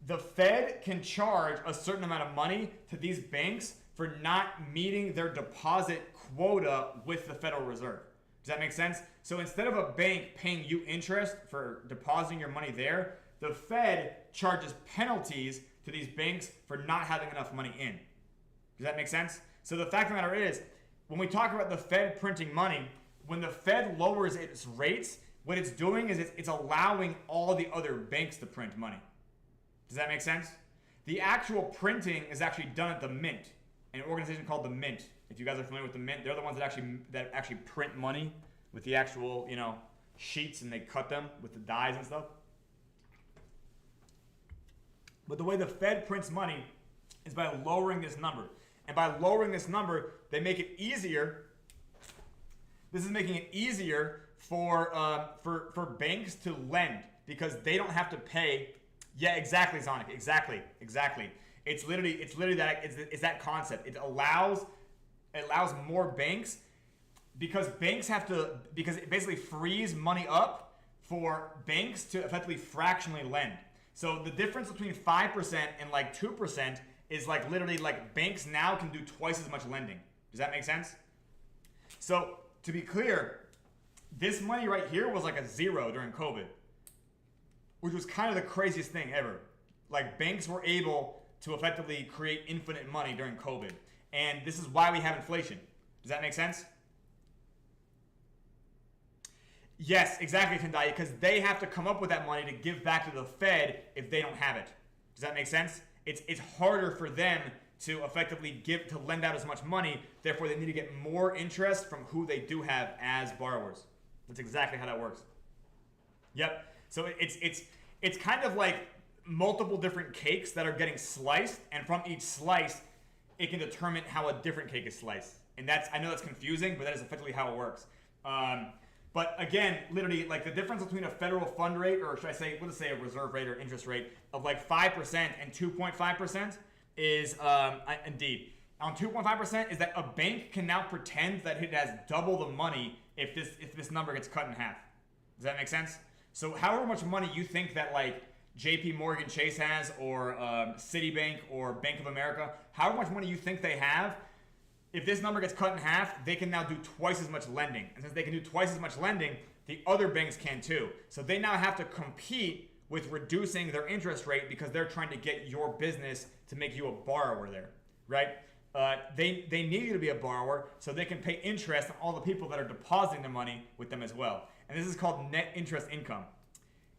the Fed can charge a certain amount of money to these banks for not meeting their deposit quota with the Federal Reserve. Does that make sense? So instead of a bank paying you interest for depositing your money there, the Fed charges penalties to these banks for not having enough money in. Does that make sense? So the fact of the matter is, when we talk about the Fed printing money, when the Fed lowers its rates, what it's doing is it's allowing all the other banks to print money. Does that make sense? The actual printing is actually done at the Mint, an organization called the Mint. If you guys are familiar with the Mint, they're the ones that actually print money with the actual, sheets, and they cut them with the dies and stuff. But the way the Fed prints money is by lowering this number. And by lowering this number, they make it easier. This is making it easier for banks to lend because they don't have to pay. Yeah, exactly, Sonic. Exactly. It's literally that. It's that concept. It allows more banks because it basically frees money up for banks to effectively fractionally lend. So the difference between 5% and like 2% is like literally like banks now can do twice as much lending. Does that make sense? So to be clear, this money right here was like a zero during COVID, which was kind of the craziest thing ever. Like banks were able to effectively create infinite money during COVID. And this is why we have inflation. Does that make sense? Yes, exactly, Tendai, because they have to come up with that money to give back to the Fed if they don't have it. Does that make sense? It's harder for them to effectively lend out as much money. Therefore, they need to get more interest from who they do have as borrowers. That's exactly how that works. Yep. So it's kind of like multiple different cakes that are getting sliced, and from each slice, it can determine how a different cake is sliced. And I know that's confusing, but that is effectively how it works. But again, literally, like the difference between a federal fund rate, or should I say, we'll just say a reserve rate or interest rate of like 5% and 2.5% is, indeed, on 2.5% is that a bank can now pretend that it has double the money if this number gets cut in half. Does that make sense? So however much money you think that like JP Morgan Chase has, or Citibank, or Bank of America, however much money you think they have, if this number gets cut in half, they can now do twice as much lending. And since they can do twice as much lending, the other banks can too. So they now have to compete with reducing their interest rate because they're trying to get your business to make you a borrower there, right? they need you to be a borrower so they can pay interest on all the people that are depositing their money with them as well. And this is called net interest income.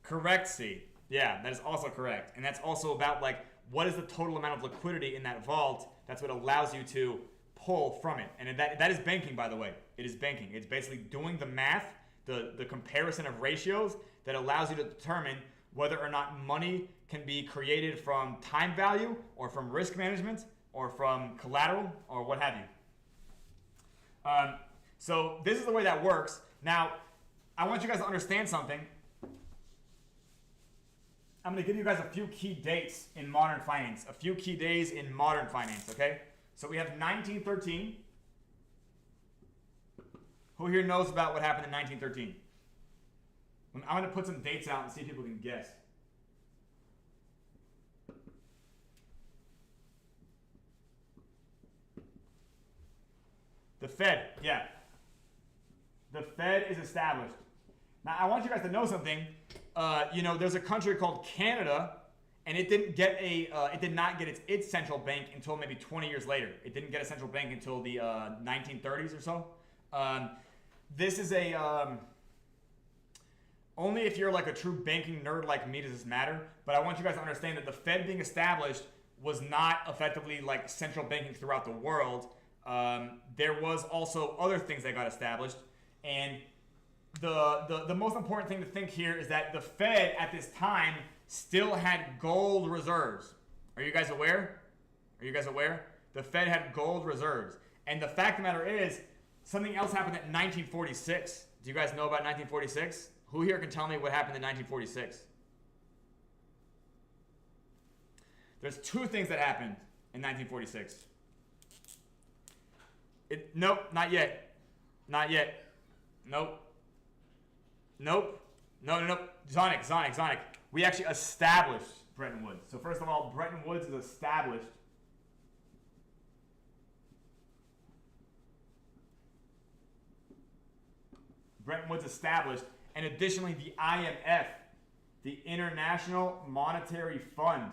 Correct, C. Yeah, that is also correct. And that's also about like what is the total amount of liquidity in that vault. That's what allows you to pull from it. And that is banking, by the way. It is banking. It's basically doing the math, the comparison of ratios that allows you to determine whether or not money can be created from time value or from risk management or from collateral or what have you. So this is the way that works. Now, I want you guys to understand something. I'm going to give you guys a few key dates in modern finance. A few key days in modern finance, okay? So we have 1913. Who here knows about what happened in 1913? I'm going to put some dates out and see if people can guess. The Fed, yeah. The Fed is established. Now, I want you guys to know something. There's a country called Canada, and it didn't get it did not get its central bank until maybe 20 years later. It didn't get a central bank until the 1930s or so. This is only if you're like a true banking nerd like me does this matter. But I want you guys to understand that the Fed being established was not effectively like central banking throughout the world. There was also other things that got established, and the most important thing to think here is that the Fed at this time still had gold reserves. Are you guys aware? Are you guys aware? The Fed had gold reserves. And the fact of the matter is, something else happened in 1946. Do you guys know about 1946? Who here can tell me what happened in 1946? There's two things that happened in 1946. Nope, not yet. Not yet. Nope. Nope. No. Zonic. We actually established Bretton Woods. So first of all, Bretton Woods is established. Bretton Woods established. And additionally, the IMF, the International Monetary Fund,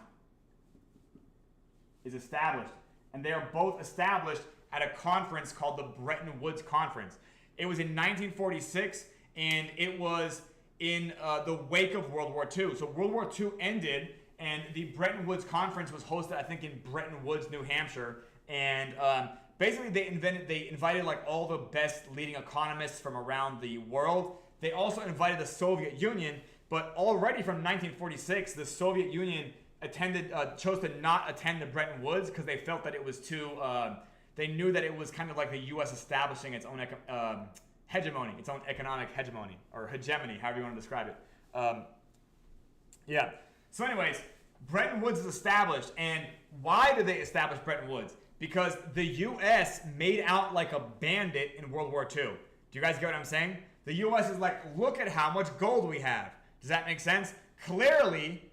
is established. And they are both established at a conference called the Bretton Woods Conference. It was in 1946, and it was in the wake of World War II. So World War II ended, and the Bretton Woods Conference was hosted, I think, in Bretton Woods, New Hampshire. And basically, they invited like all the best leading economists from around the world. They also invited the Soviet Union, but already from 1946, the Soviet Union chose to not attend the Bretton Woods because they felt that it was too. They knew that it was kind of like the U.S. establishing its own hegemony, its own economic hegemony, or hegemony, however you want to describe it. Yeah. So anyways, Bretton Woods is established. And why did they establish Bretton Woods? Because the U.S. made out like a bandit in World War II. Do you guys get what I'm saying? The U.S. is like, look at how much gold we have. Does that make sense? Clearly,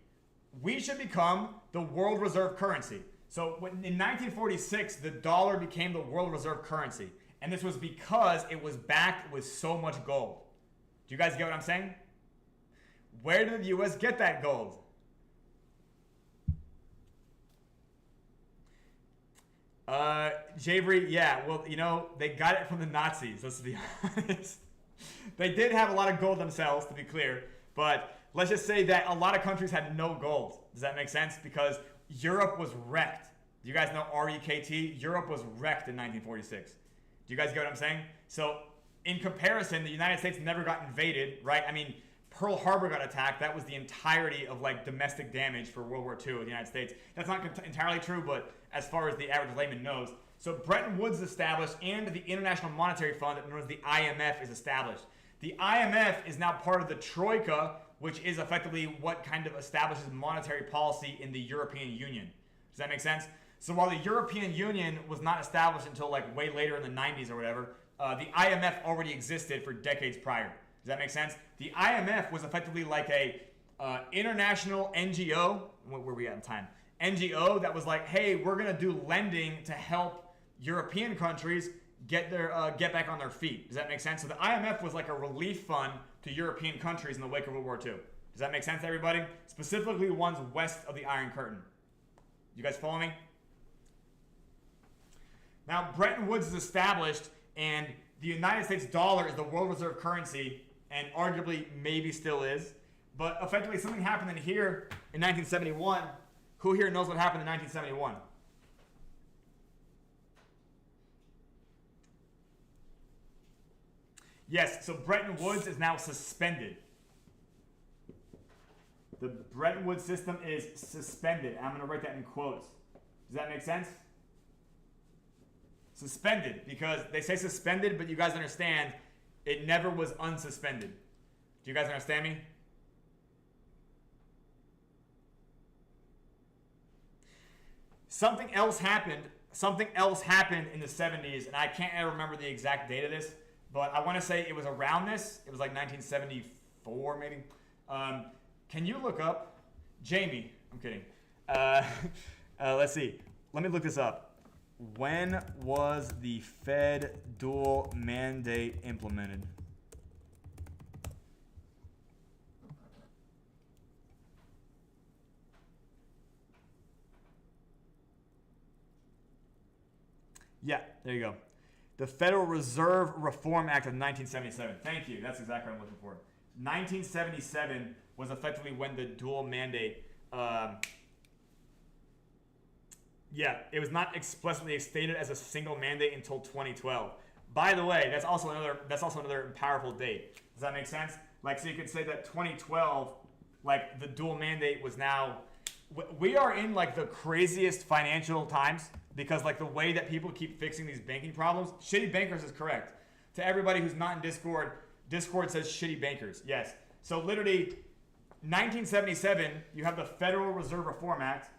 we should become the world reserve currency. So in 1946, the dollar became the world reserve currency. And this was because it was backed with so much gold. Do you guys get what I'm saying? Where did the U.S. get that gold? Javery, yeah, well, they got it from the Nazis, let's be honest. They did have a lot of gold themselves, to be clear, but let's just say that a lot of countries had no gold. Does that make sense? Because Europe was wrecked. Do you guys know REKT? Europe was wrecked in 1946. Do you guys get what I'm saying? So in comparison, the United States never got invaded, right? I mean, Pearl Harbor got attacked. That was the entirety of like domestic damage for World War II in the United States. That's not entirely true, but as far as the average layman knows. So Bretton Woods is established, and the International Monetary Fund, known as the IMF, is established. The IMF is now part of the Troika, which is effectively what kind of establishes monetary policy in the European Union. Does that make sense? So while the European Union was not established until like way later in the 90s or whatever, the IMF already existed for decades prior. Does that make sense? The IMF was effectively like a international NGO. Where were we at in time? NGO that was like, hey, we're gonna do lending to help European countries get back on their feet. Does that make sense? So the IMF was like a relief fund to European countries in the wake of World War II. Does that make sense, everybody? Specifically ones west of the Iron Curtain. You guys follow me? Now, Bretton Woods is established, and the United States dollar is the world reserve currency, and arguably maybe still is. But effectively, something happened in here in 1971. Who here knows what happened in 1971? Yes, so Bretton Woods is now suspended. The Bretton Woods system is suspended. I'm going to write that in quotes. Does that make sense? Suspended, because they say suspended, but you guys understand it never was unsuspended. Do you guys understand me? Something else happened in the 70s, and I can't ever remember the exact date of this, but I want to say it was around this. It was like 1974, maybe. Can you look up, Jamie? I'm kidding. Let's see. Let me look this up. When was the Fed dual mandate implemented? Yeah, there you go. The Federal Reserve Reform Act of 1977. Thank you. That's exactly what I'm looking for. 1977 was effectively when the dual mandate. It was not explicitly stated as a single mandate until 2012. By the way, that's also another powerful date. Does that make sense? Like, so you could say that 2012, like the dual mandate was now. We are in like the craziest financial times because like the way that people keep fixing these banking problems. Shitty bankers is correct. To everybody who's not in Discord, Discord says shitty bankers. Yes. So literally, 1977, you have the Federal Reserve Reform Act.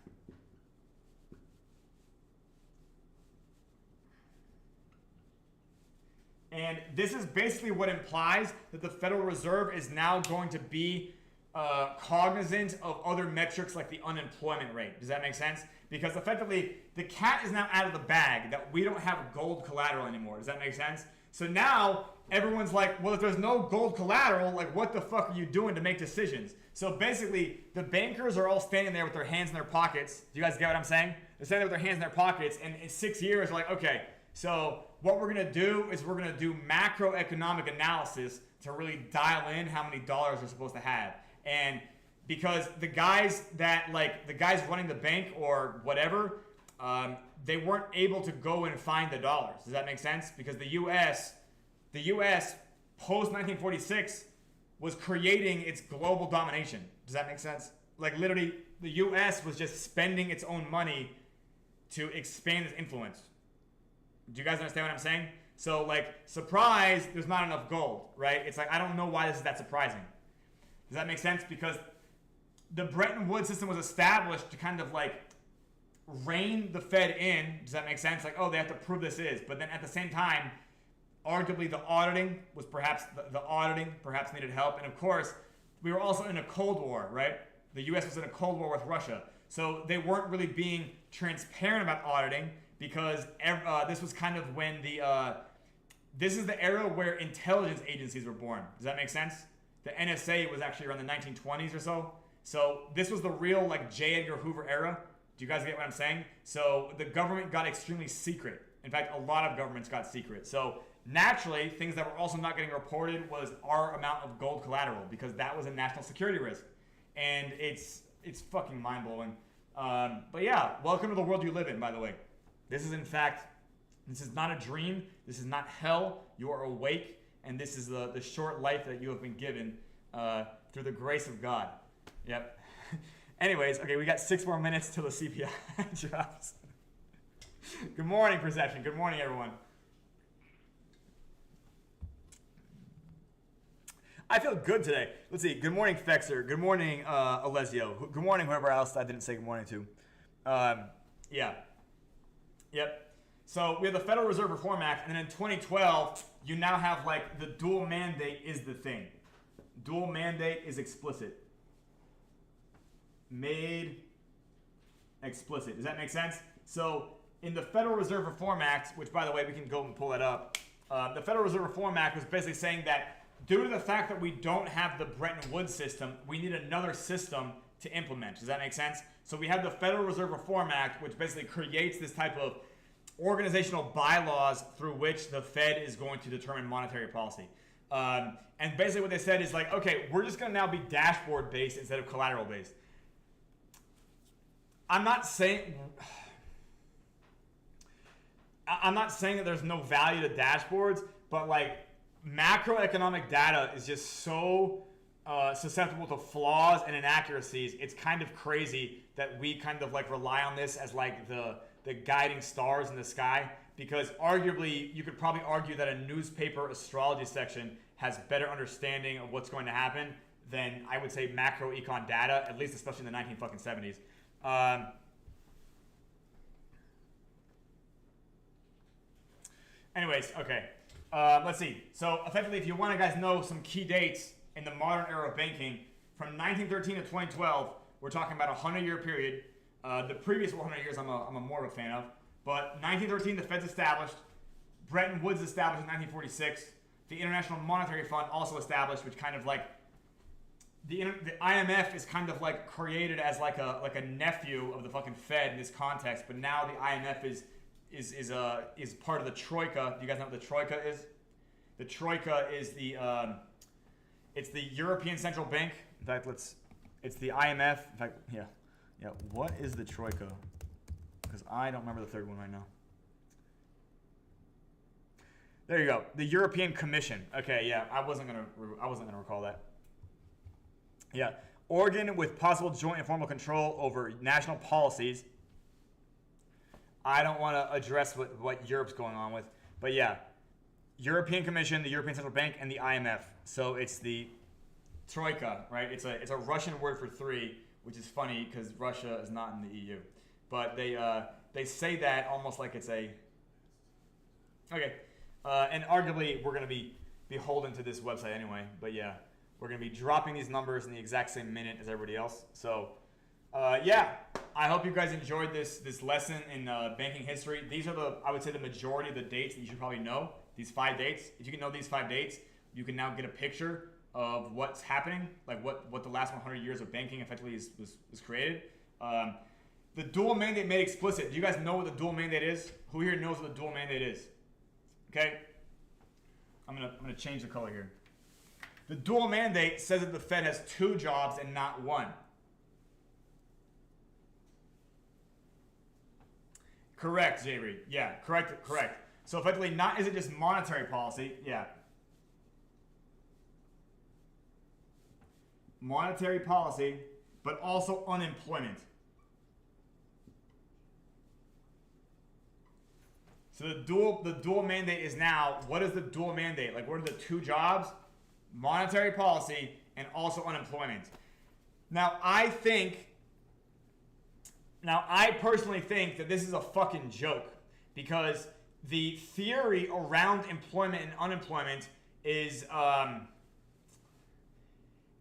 And this is basically what implies that the Federal Reserve is now going to be cognizant of other metrics like the unemployment rate. Does that make sense? Because effectively, the cat is now out of the bag that we don't have gold collateral anymore. Does that make sense? So now everyone's like, well, if there's no gold collateral, like what the fuck are you doing to make decisions? So basically, the bankers are all standing there with their hands in their pockets. Do you guys get what I'm saying? They're standing there with their hands in their pockets, and in 6 years, they're like, okay, so what we're going to do is we're going to do macroeconomic analysis to really dial in how many dollars we're supposed to have. And because the guys running the bank or whatever, they weren't able to go and find the dollars. Does that make sense? Because the U.S. post 1946 was creating its global domination. Does that make sense? Like literally, the U.S. was just spending its own money to expand its influence. Do you guys understand what I'm saying? So like, surprise, there's not enough gold, right? It's like, I don't know why this is that surprising. Does that make sense? Because the Bretton Woods system was established to kind of like rein the Fed in. Does that make sense? Like, oh, they have to prove this is. But then at the same time, arguably the auditing was perhaps, the auditing perhaps needed help. And of course, we were also in a Cold War, right? The U.S. was in a Cold War with Russia. So they weren't really being transparent about auditing because this was kind of when this is the era where intelligence agencies were born. Does that make sense? The NSA was actually around the 1920s or so. So this was the real like J. Edgar Hoover era. Do you guys get what I'm saying? So the government got extremely secret. In fact, a lot of governments got secret. So naturally, things that were also not getting reported was our amount of gold collateral because that was a national security risk. And it's fucking mind-blowing. But yeah, welcome to the world you live in, by the way. This is in fact, this is not a dream. This is not hell. You are awake. And this is the short life that you have been given through the grace of God. Yep. Anyways, okay, we got 6 more minutes till the CPI drops. Good morning, Perception. Good morning, everyone. I feel good today. Let's see. Good morning, Fexer. Good morning, Alessio. Good morning, whoever else I didn't say good morning to. Yeah. Yep. So we have the Federal Reserve Reform Act, and then in 2012, you now have like the dual mandate is the thing. Dual mandate is explicit. Made explicit. Does that make sense? So in the Federal Reserve Reform Act, which by the way, we can go and pull that up. The Federal Reserve Reform Act was basically saying that due to the fact that we don't have the Bretton Woods system, we need another system to implement. Does that make sense? So we have the Federal Reserve Reform Act, which basically creates this type of organizational bylaws through which the Fed is going to determine monetary policy. And basically what they said is like, okay, we're just going to now be dashboard based instead of collateral based. I'm not saying that there's no value to dashboards, but like macroeconomic data is just so susceptible to flaws and inaccuracies. It's kind of crazy that we kind of like rely on this as like the guiding stars in the sky, because arguably you could probably argue that a newspaper astrology section has better understanding of what's going to happen than I would say macroecon data, at least especially in the 1970s. Anyways, okay. Let's see. So effectively, if you want to guys know some key dates in the modern era of banking, from 1913 to 2012, we're talking about a 100-year period. The previous 100 years, I'm a more of a fan of. But 1913, the Fed's established. Bretton Woods established in 1946. The International Monetary Fund also established, which kind of like the IMF is kind of like created as like a nephew of the fucking Fed in this context. But now the IMF is part of the Troika. Do you guys know what the Troika is? The Troika is it's the European Central Bank. In fact, it's the IMF. In fact, yeah. What is the Troika? Because I don't remember the third one right now. There you go. The European Commission. Okay, yeah. I wasn't gonna recall that. Yeah. Organ with possible joint and formal control over national policies. I don't want to address what Europe's going on with, but yeah. European Commission, the European Central Bank, and the IMF. So it's the Troika, right? It's a Russian word for three, which is funny because Russia is not in the EU. But they say that almost like it's a... Okay. And arguably, we're going to be beholden to this website anyway. But yeah, we're going to be dropping these numbers in the exact same minute as everybody else. So yeah, I hope you guys enjoyed this lesson in banking history. These are I would say the majority of the dates that you should probably know. These 5 dates. If you can know these 5 dates, you can now get a picture of what's happening, like what the last 100 years of banking effectively was created. The dual mandate made explicit. Do you guys know what the dual mandate is? Who here knows what the dual mandate is? Okay, I'm gonna change the color here. The dual mandate says that the Fed has 2 jobs and not 1. Correct, Jay Reed. Yeah, correct. So effectively, not is it just monetary policy? Yeah. Monetary policy, but also unemployment. So the dual mandate is now, what is the dual mandate? Like, what are the 2 jobs? Monetary policy and also unemployment. Now, I personally think that this is a fucking joke, because the theory around employment and unemployment is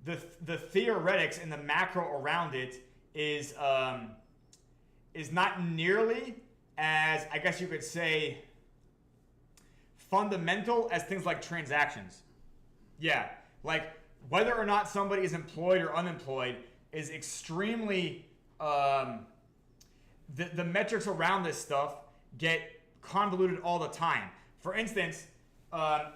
the theoretics and the macro around it is not nearly as, I guess you could say, fundamental as things like transactions. Yeah, like whether or not somebody is employed or unemployed is extremely the metrics around this stuff get convoluted all the time. For instance,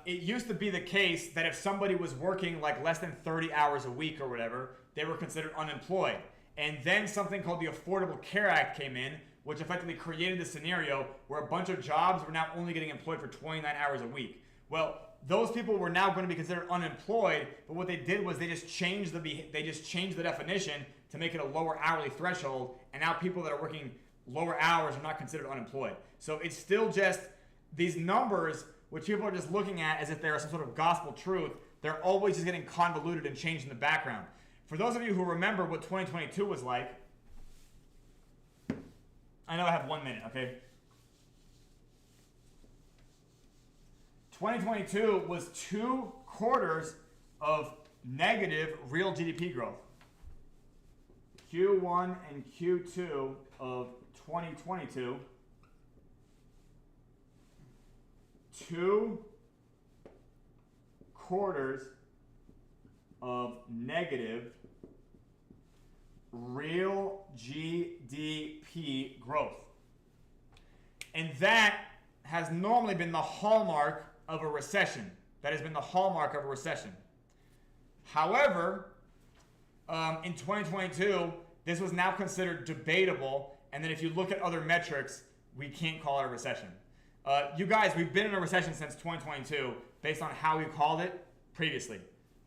it used to be the case that if somebody was working like less than 30 hours a week or whatever, they were considered unemployed. And then something called the Affordable Care Act came in, which effectively created the scenario where a bunch of jobs were now only getting employed for 29 hours a week. Well, those people were now going to be considered unemployed, but what they did was they just changed the definition to make it a lower hourly threshold, and now people that are working lower hours are not considered unemployed. So it's still just these numbers, which people are just looking at as if they are some sort of gospel truth. They're always just getting convoluted and changed in the background. For those of you who remember what 2022 was like, I know I have 1 minute, okay? 2022 was 2 quarters of negative real GDP growth. Q1 and Q2 of 2022, 2 quarters of negative real GDP growth. And that has normally been the hallmark of a recession. That has been the hallmark of a recession. However, in 2022, this was now considered debatable. And then if you look at other metrics, we can't call it a recession. You guys, we've been in a recession since 2022 based on how we called it previously.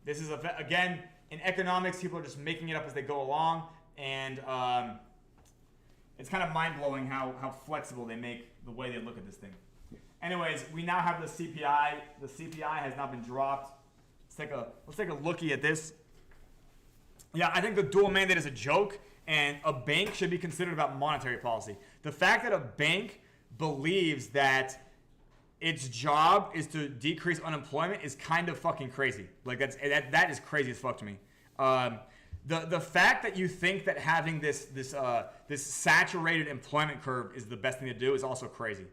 This is, again, in economics, people are just making it up as they go along. And it's kind of mind-blowing how flexible they make the way they look at this thing. Anyways, we now have the CPI. The CPI has now been dropped. Let's take a lookie at this. Yeah, I think the dual mandate is a joke, and a bank should be considered about monetary policy. The fact that a bank believes that its job is to decrease unemployment is kind of fucking crazy. Like that is crazy as fuck to me. The fact that you think that having this saturated employment curve is the best thing to do is also crazy.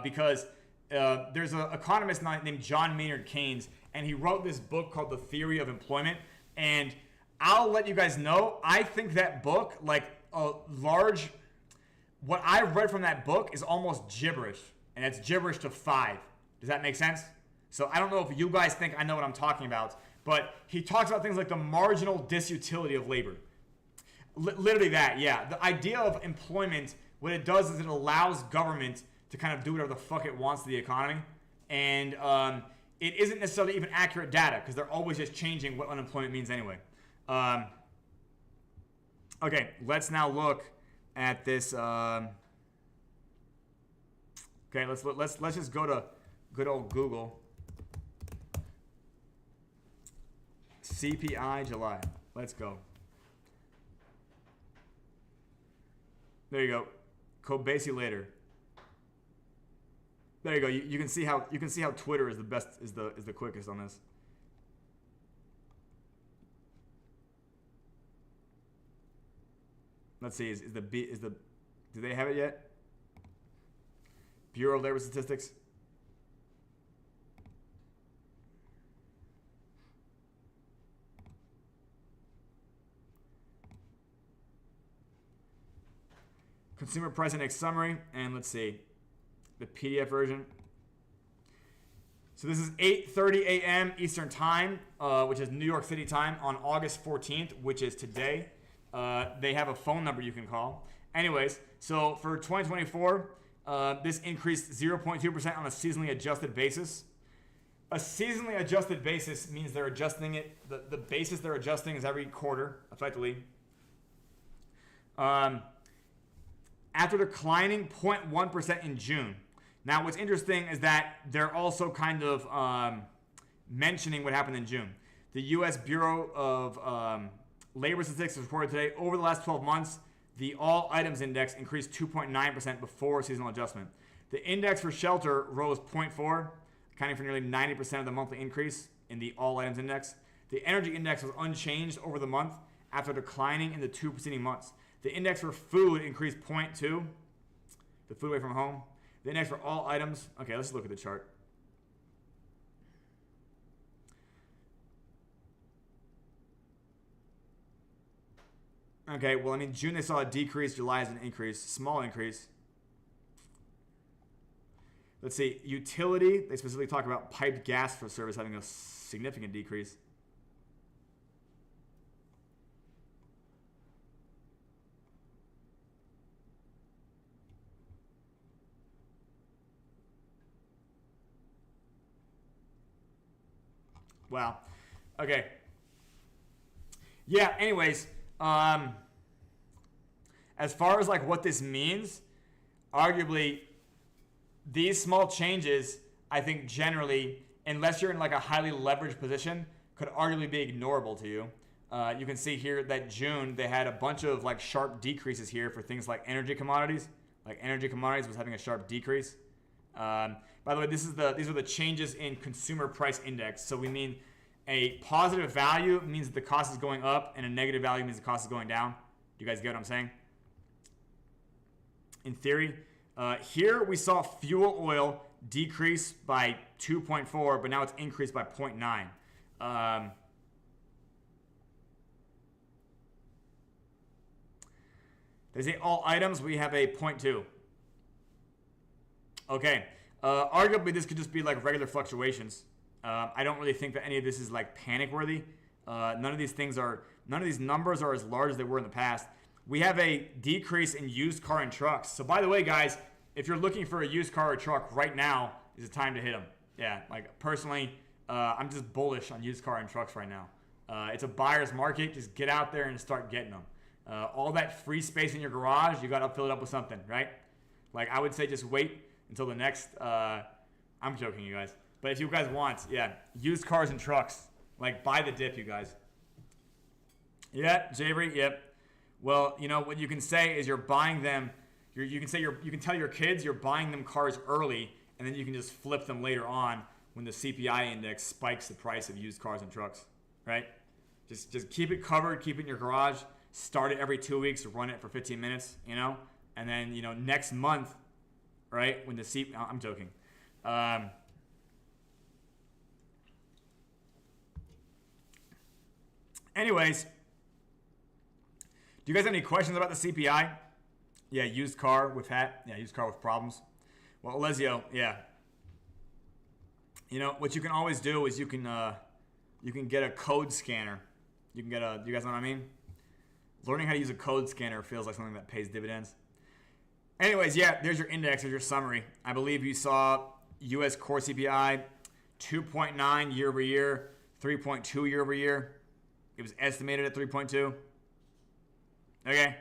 Because there's an economist named John Maynard Keynes, and he wrote this book called The Theory of Employment. And I'll let you guys know, I think that book, like what I've read from that book is almost gibberish, and it's gibberish to 5. Does that make sense? So I don't know if you guys think I know what I'm talking about, but he talks about things like the marginal disutility of labor. Literally that, yeah. The idea of employment, what it does is it allows government to kind of do whatever the fuck it wants to the economy. And it isn't necessarily even accurate data because they're always just changing what unemployment means anyway. Okay, let's now look at this. Okay, let's just go to good old Google. CPI July. Let's go. There you go. Kobasi later. There you go. You can see how Twitter is the best, is the quickest on this. Let's see. Do they have it yet? Bureau of Labor Statistics. Consumer Price Index summary, and let's see the PDF version. So this is 8:30 a.m. Eastern Time, which is New York City time, on August 14th, which is today. They have a phone number you can call. Anyways, so for 2024, this increased 0.2% on a seasonally adjusted basis. A seasonally adjusted basis means they're adjusting it. The basis they're adjusting is every quarter, effectively. After declining 0.1% in June. Now, what's interesting is that they're also kind of mentioning what happened in June. The U.S. Bureau of Labor Statistics reported today, over the last 12 months, the All Items Index increased 2.9% before seasonal adjustment. The index for shelter rose 0.4%, accounting for nearly 90% of the monthly increase in the All Items Index. The Energy Index was unchanged over the month after declining in the 2 preceding months. The index for food increased 0.2%, the food away from home. The index for all items, okay, let's look at the chart. Okay, well, I mean, June they saw a decrease, July is an increase, small increase. Let's see, utility, they specifically talk about piped gas for service having a significant decrease. Wow. Okay. Yeah, anyways, as far as like what this means, arguably these small changes, I think generally, unless you're in like a highly leveraged position, could arguably be ignorable to you. You can see here that June, they had a bunch of like sharp decreases here for things like energy commodities. Like energy commodities was having a sharp decrease. By the way, these are the changes in consumer price index. So we mean a positive value means that the cost is going up, and a negative value means the cost is going down. Do you guys get what I'm saying? In theory, here we saw fuel oil decrease by 2.4, but now it's increased by 0.9. They say all items, we have a 0.2. Okay. Arguably, this could just be like regular fluctuations. I don't really think that any of this is like panic worthy. None of these numbers are as large as they were in the past. We have a decrease in used car and trucks. So by the way, guys, if you're looking for a used car or truck right now is the time to hit them. Yeah, like personally, I'm just bullish on used car and trucks right now. It's a buyer's market. Just get out there and start getting them. All that free space in your garage, you got to fill it up with something, right? Like I would say just wait until the next, I'm joking, you guys. But if you guys want, yeah, used cars and trucks, like buy the dip, you guys. Yeah, Javery, yep. Well, you know what you can say is you're buying them. You can tell your kids you're buying them cars early, and then you can just flip them later on when the CPI index spikes the price of used cars and trucks, right? Just keep it covered, keep it in your garage. Start it every 2 weeks, run it for 15 minutes, you know, and then next month, right? When the I'm joking. Anyways, do you guys have any questions about the CPI? Yeah, used car with hat. Yeah, used car with problems. Well, Alessio, yeah. What you can always do is you can get a code scanner. You guys know what I mean? Learning how to use a code scanner feels like something that pays dividends. Anyways, yeah, there's your index, there's your summary. I believe you saw U.S. core CPI 2.9 year over year, 3.2 year over year. It was estimated at 3.2. Okay.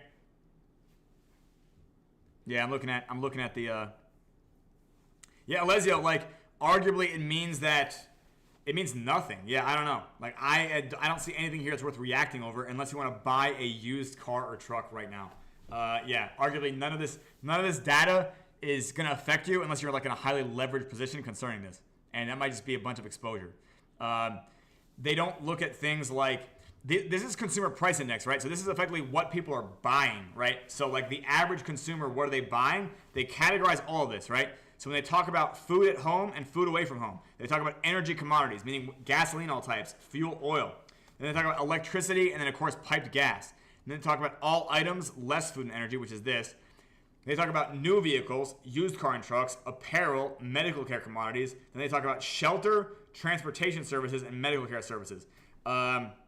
Yeah, I'm looking at the. Yeah, Alessio, like arguably it means nothing. Yeah, I don't know. Like I don't see anything here that's worth reacting over unless you want to buy a used car or truck right now. Yeah, arguably none of this data is gonna affect you unless you're like in a highly leveraged position concerning this, and that might just be a bunch of exposure. They don't look at things like. This is consumer price index, right? So this is effectively what people are buying, right? So like the average consumer, what are they buying? They categorize all of this, right? So when they talk about food at home and food away from home, they talk about energy commodities, meaning gasoline, all types, fuel, oil. Then they talk about electricity, and then of course piped gas. And then they talk about all items, less food and energy, which is this. They talk about new vehicles, used car and trucks, apparel, medical care commodities. Then they talk about shelter, transportation services, and medical care services.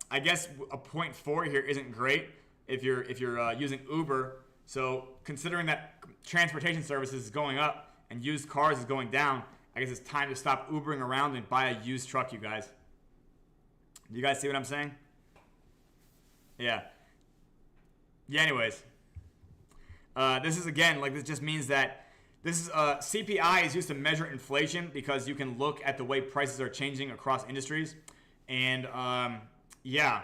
I guess a 0.4 here isn't great if you're using Uber. So considering that transportation services is going up and used cars is going down, I guess it's time to stop Ubering around and buy a used truck, you guys. You guys see what I'm saying? Yeah. Yeah, anyways. This is, again, like this just means that this is CPI is used to measure inflation because you can look at the way prices are changing across industries. And yeah,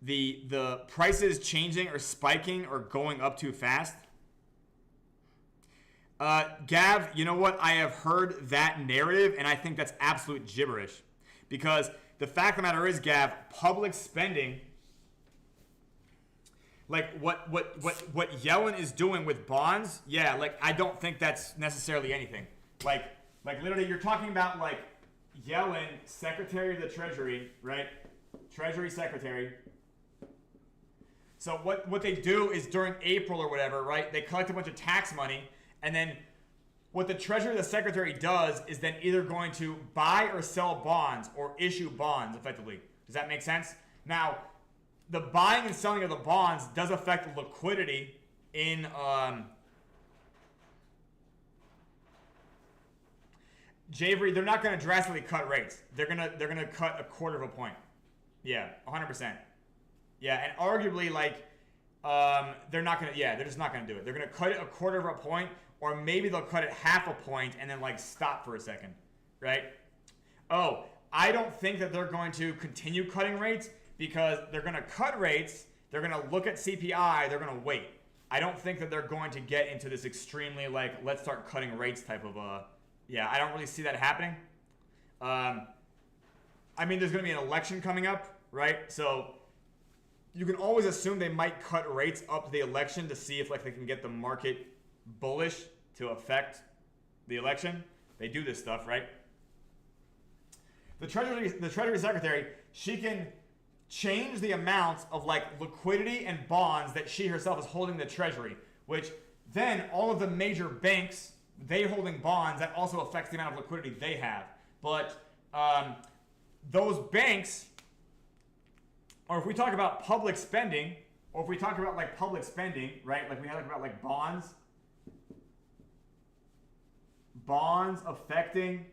the prices changing or spiking or going up too fast. Gav, you know what? I have heard that narrative, and I think that's absolute gibberish. Because the fact of the matter is, Gav, public spending, like what Yellen is doing with bonds, yeah, like I don't think that's necessarily anything. Like literally, you're talking about like Yellen, Secretary of the Treasury, right? Treasury Secretary. So what they do is during April or whatever, right? They collect a bunch of tax money, and then what the Treasury, the Secretary does is then either going to buy or sell bonds or issue bonds effectively. Does that make sense? Now, the buying and selling of the bonds does affect liquidity in Javery. They're not going to drastically cut rates. They're gonna cut a quarter of a point. Yeah, 100%. Yeah, and arguably, like, they're just not going to do it. They're going to cut it a quarter of a point, or maybe they'll cut it half a point and then, like, stop for a second, right? Oh, I don't think that they're going to continue cutting rates because they're going to cut rates, they're going to look at CPI, they're going to wait. I don't think that they're going to get into this extremely, like, let's start cutting rates type of, yeah, I don't really see that happening. I mean, there's going to be an election coming up, right? So you can always assume they might cut rates up to the election to see if like they can get the market bullish to affect the election. They do this stuff, right? The Treasury Secretary, she can change the amounts of like liquidity and bonds that she herself is holding in the Treasury, which then all of the major banks, they holding bonds, that also affects the amount of liquidity they have. But those banks, or if we talk about public spending, or if we talk about like public spending, right? Like we had about like bonds affecting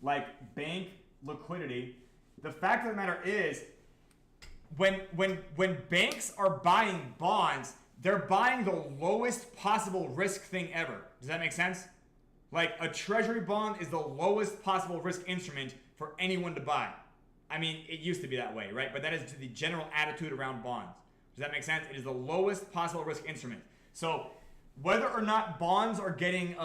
like bank liquidity. The fact of the matter is, when banks are buying bonds, they're buying the lowest possible risk thing ever. Does that make sense? Like a treasury bond is the lowest possible risk instrument for anyone to buy. I mean, it used to be that way, right? But that is the general attitude around bonds. Does that make sense? It is the lowest possible risk instrument. So whether or not bonds are getting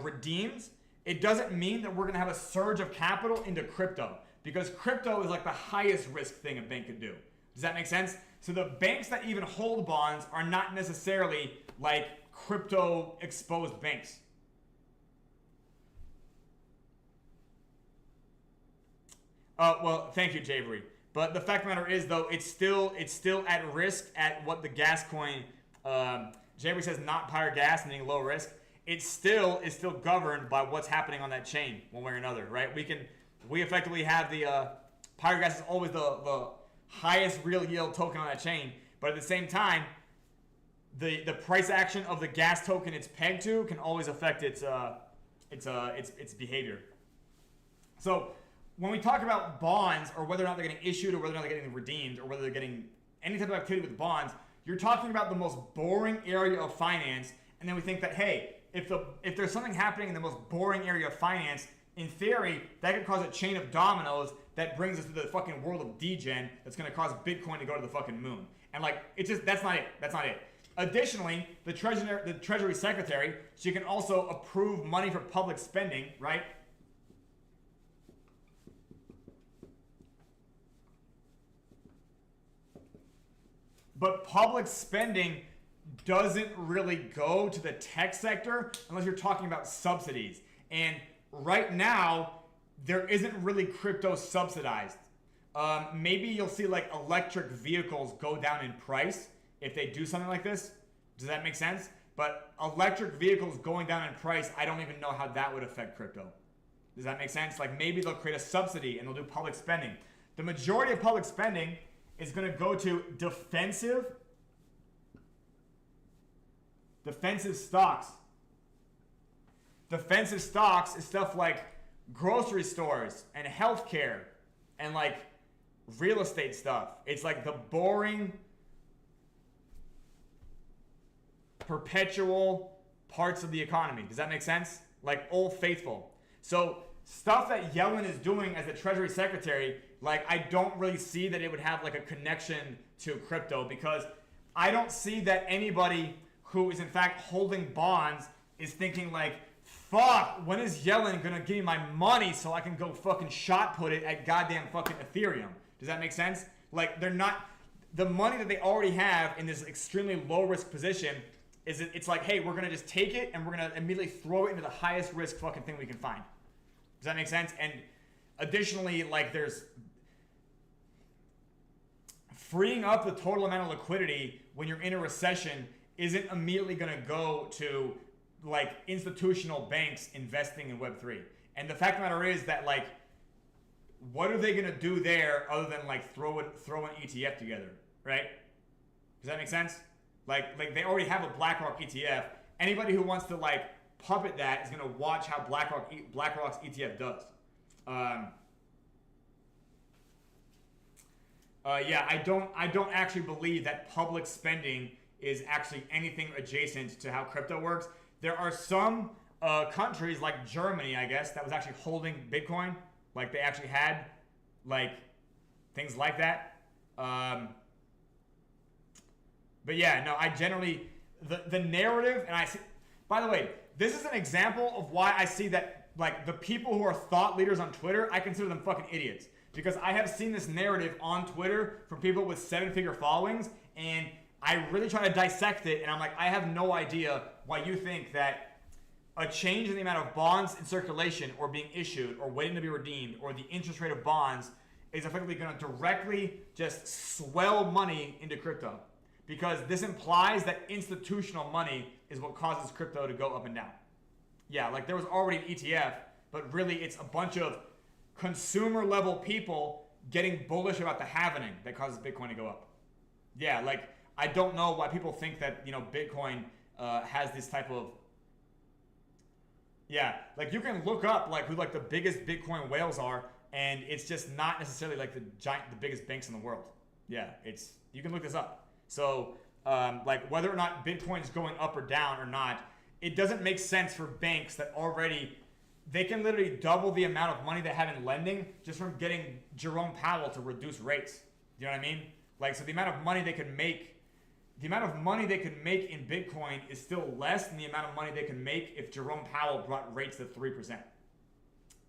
redeemed, it doesn't mean that we're going to have a surge of capital into crypto, because crypto is like the highest risk thing a bank could do. Does that make sense? So the banks that even hold bonds are not necessarily like crypto exposed banks. Well, thank you, Javery. But the fact of the matter is, though, it's still at risk at what the gas coin. Javery says not Pyre gas, meaning low risk. It still is governed by what's happening on that chain, one way or another, right? We effectively have the Pyre gas is always the highest real yield token on that chain, but at the same time, the price action of the gas token it's pegged to can always affect its behavior. So when we talk about bonds, or whether or not they're getting issued, or whether or not they're getting redeemed, or whether they're getting any type of activity with bonds, you're talking about the most boring area of finance. And then we think that, hey, if there's something happening in the most boring area of finance, in theory, that could cause a chain of dominoes that brings us to the fucking world of degen that's going to cause Bitcoin to go to the fucking moon. And like, it's just, that's not it. Additionally, the Treasury Secretary, she can also approve money for public spending, right? But public spending doesn't really go to the tech sector unless you're talking about subsidies. And right now, there isn't really crypto subsidized. Maybe you'll see like electric vehicles go down in price if they do something like this. Does that make sense? But electric vehicles going down in price, I don't even know how that would affect crypto. Does that make sense? Like maybe they'll create a subsidy and they'll do public spending. The majority of public spending is going to go to defensive stocks. Defensive stocks is stuff like grocery stores and healthcare and like real estate stuff. It's like the boring, perpetual parts of the economy. Does that make sense? Like Old Faithful. So stuff that Yellen is doing as the Treasury Secretary, like I don't really see that it would have like a connection to crypto, because I don't see that anybody who is in fact holding bonds is thinking like, fuck, when is Yellen gonna give me my money so I can go fucking shot put it at goddamn fucking Ethereum? Does that make sense? Like they're not, the money that they already have in this extremely low risk position is it's like, hey, we're gonna just take it and we're gonna immediately throw it into the highest risk fucking thing we can find. Does that make sense? And additionally, like there's freeing up the total amount of liquidity when you're in a recession isn't immediately going to go to like institutional banks investing in Web3. And the fact of the matter is that like, what are they going to do there other than like throw an ETF together, right? Does that make sense? Like they already have a BlackRock ETF. Anybody who wants to like puppet that is going to watch how BlackRock's ETF does. Yeah, I don't actually believe that public spending is actually anything adjacent to how crypto works. There are some countries like Germany, I guess, that was actually holding Bitcoin. Like they actually had like things like that. But yeah, no, I generally, the narrative, and I see, by the way, this is an example of why I see that like the people who are thought leaders on Twitter, I consider them fucking idiots. Because I have seen this narrative on Twitter from people with 7-figure followings, and I really try to dissect it, and I'm like, I have no idea why you think that a change in the amount of bonds in circulation or being issued or waiting to be redeemed or the interest rate of bonds is effectively going to directly just swell money into crypto. because this implies that institutional money is what causes crypto to go up and down. Yeah, like there was already an ETF, but really it's a bunch of consumer level people getting bullish about the halvening that causes Bitcoin to go up. Yeah, like I don't know why people think that, you know, Bitcoin has this type of, yeah, like you can look up like who like the biggest Bitcoin whales are, and it's just not necessarily like the biggest banks in the world. Yeah, you can look this up. So like whether or not Bitcoin is going up or down or not, it doesn't make sense for banks that already, they can literally double the amount of money they have in lending just from getting Jerome Powell to reduce rates. You know what I mean? Like, so the amount of money they can make, in Bitcoin is still less than the amount of money they can make if Jerome Powell brought rates to 3%. Does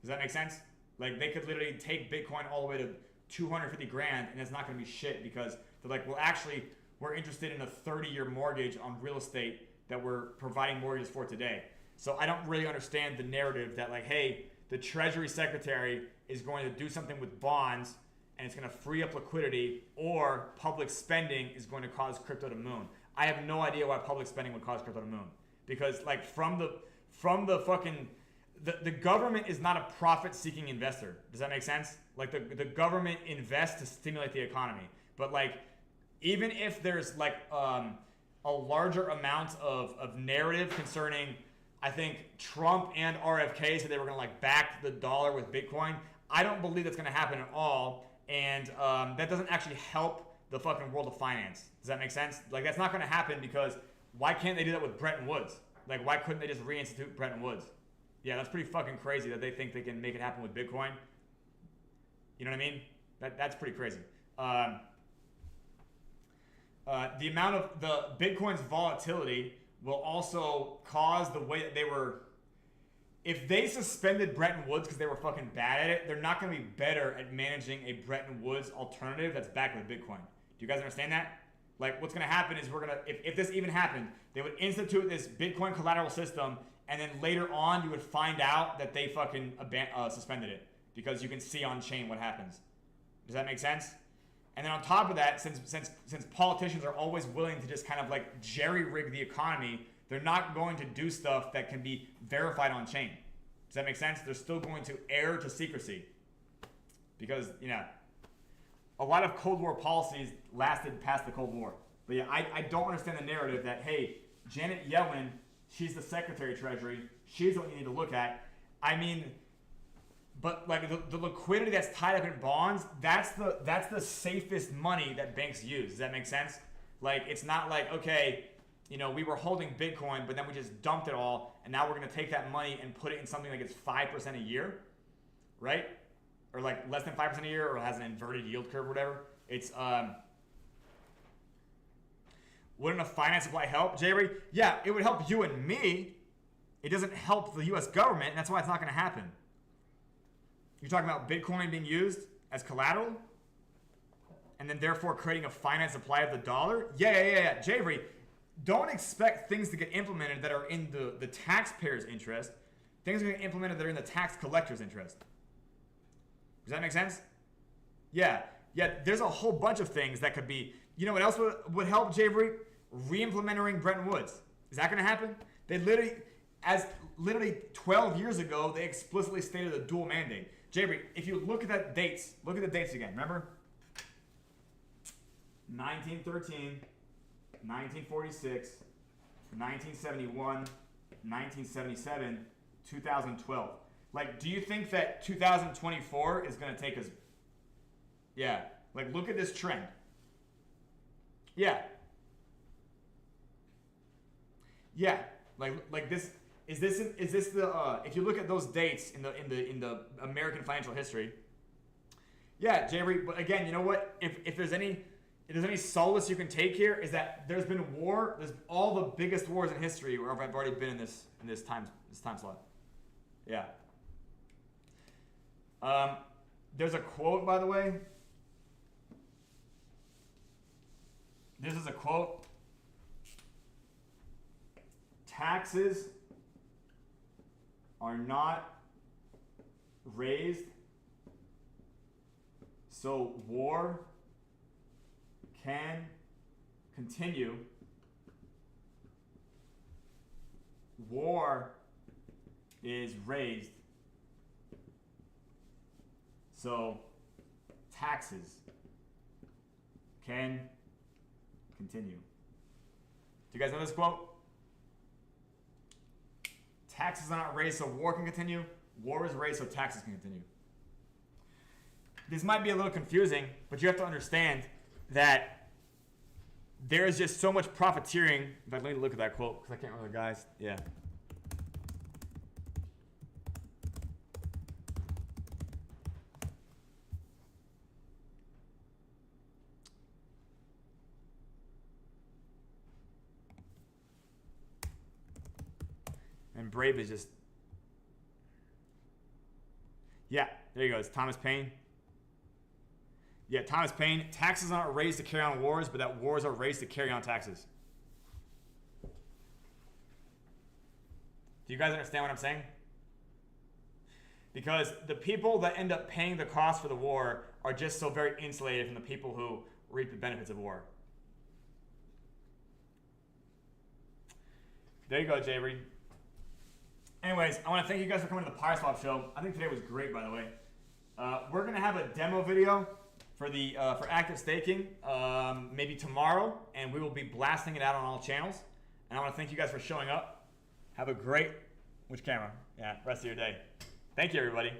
that make sense? Like, they could literally take Bitcoin all the way to 250 grand and it's not going to be shit because they're like, well, actually, we're interested in a 30-year mortgage on real estate that we're providing mortgages for today. So I don't really understand the narrative that like, hey, the Treasury Secretary is going to do something with bonds and it's going to free up liquidity, or public spending is going to cause crypto to moon. I have no idea why public spending would cause crypto to moon, because like from the fucking the government is not a profit-seeking investor. Does that make sense? Like the government invests to stimulate the economy, but like even if there's like a larger amount of narrative concerning, I think Trump and RFK said they were going to like back the dollar with Bitcoin. I don't believe that's going to happen at all. And that doesn't actually help the fucking world of finance. Does that make sense? Like that's not going to happen because why can't they do that with Bretton Woods? Like why couldn't they just reinstitute Bretton Woods? Yeah, that's pretty fucking crazy that they think they can make it happen with Bitcoin. You know what I mean? That's pretty crazy. The amount of the Bitcoin's volatility will also cause the way that they were. If they suspended Bretton Woods because they were fucking bad at it, they're not going to be better at managing a Bretton Woods alternative that's backed with Bitcoin. Do you guys understand that? Like, what's going to happen is if this even happened, they would institute this Bitcoin collateral system, and then later on you would find out that they fucking suspended it because you can see on chain what happens. Does that make sense? And then on top of that, since politicians are always willing to just kind of like jerry-rig the economy, they're not going to do stuff that can be verified on chain. Does that make sense? They're still going to err to secrecy. Because, you know, a lot of Cold War policies lasted past the Cold War. But yeah, I don't understand the narrative that, hey, Janet Yellen, she's the Secretary of Treasury, she's what you need to look at. I mean, but like the liquidity that's tied up in bonds, that's the safest money that banks use. Does that make sense? Like, it's not like, okay, you know, we were holding Bitcoin, but then we just dumped it all, and now we're going to take that money and put it in something like it's 5% a year, right? Or like less than 5% a year, or has an inverted yield curve or whatever. It's, wouldn't a finance supply help, Jerry? Yeah, it would help you and me. It doesn't help the U.S. government, and that's why it's not going to happen. You're talking about Bitcoin being used as collateral, and then therefore creating a finite supply of the dollar? Yeah. Jerry, don't expect things to get implemented that are in the taxpayer's interest. Things are going to get implemented that are in the tax collector's interest. Does that make sense? Yeah, there's a whole bunch of things that could be. You know what else would help, Jerry? Re-implementing Bretton Woods. Is that going to happen? They literally 12 years ago, they explicitly stated a dual mandate. Jerry, if you look at the dates again, remember? 1913, 1946, 1971, 1977, 2012. Like, do you think that 2024 is going to take us? Yeah. Like, look at this trend. Yeah. Like this. Is this the? If you look at those dates in the American financial history. Yeah, Jerry. But again, you know what? If there's any solace you can take here, is that there's been war. There's all the biggest wars in history where I've already been in this time slot. Yeah. There's a quote, by the way. This is a quote. Taxes are not raised, so war can continue, war is raised, so taxes can continue. Do you guys know this quote? Taxes are not raised so war can continue. War is raised so taxes can continue. This might be a little confusing, but you have to understand that there is just so much profiteering. In fact, let me look at that quote because I can't remember, guys. Yeah. And Brave is just, yeah, there you go. It's Thomas Paine. Yeah, Thomas Paine. Taxes are not raised to carry on wars, but that wars are raised to carry on taxes. Do you guys understand what I'm saying? Because the people that end up paying the cost for the war are just so very insulated from the people who reap the benefits of war. There you go, Jabri. Anyways, I want to thank you guys for coming to the PYRESWAP show. I think today was great, by the way. We're gonna have a demo video for the for active staking maybe tomorrow, and we will be blasting it out on all channels. And I want to thank you guys for showing up. Have a great, which camera? Yeah, rest of your day. Thank you, everybody.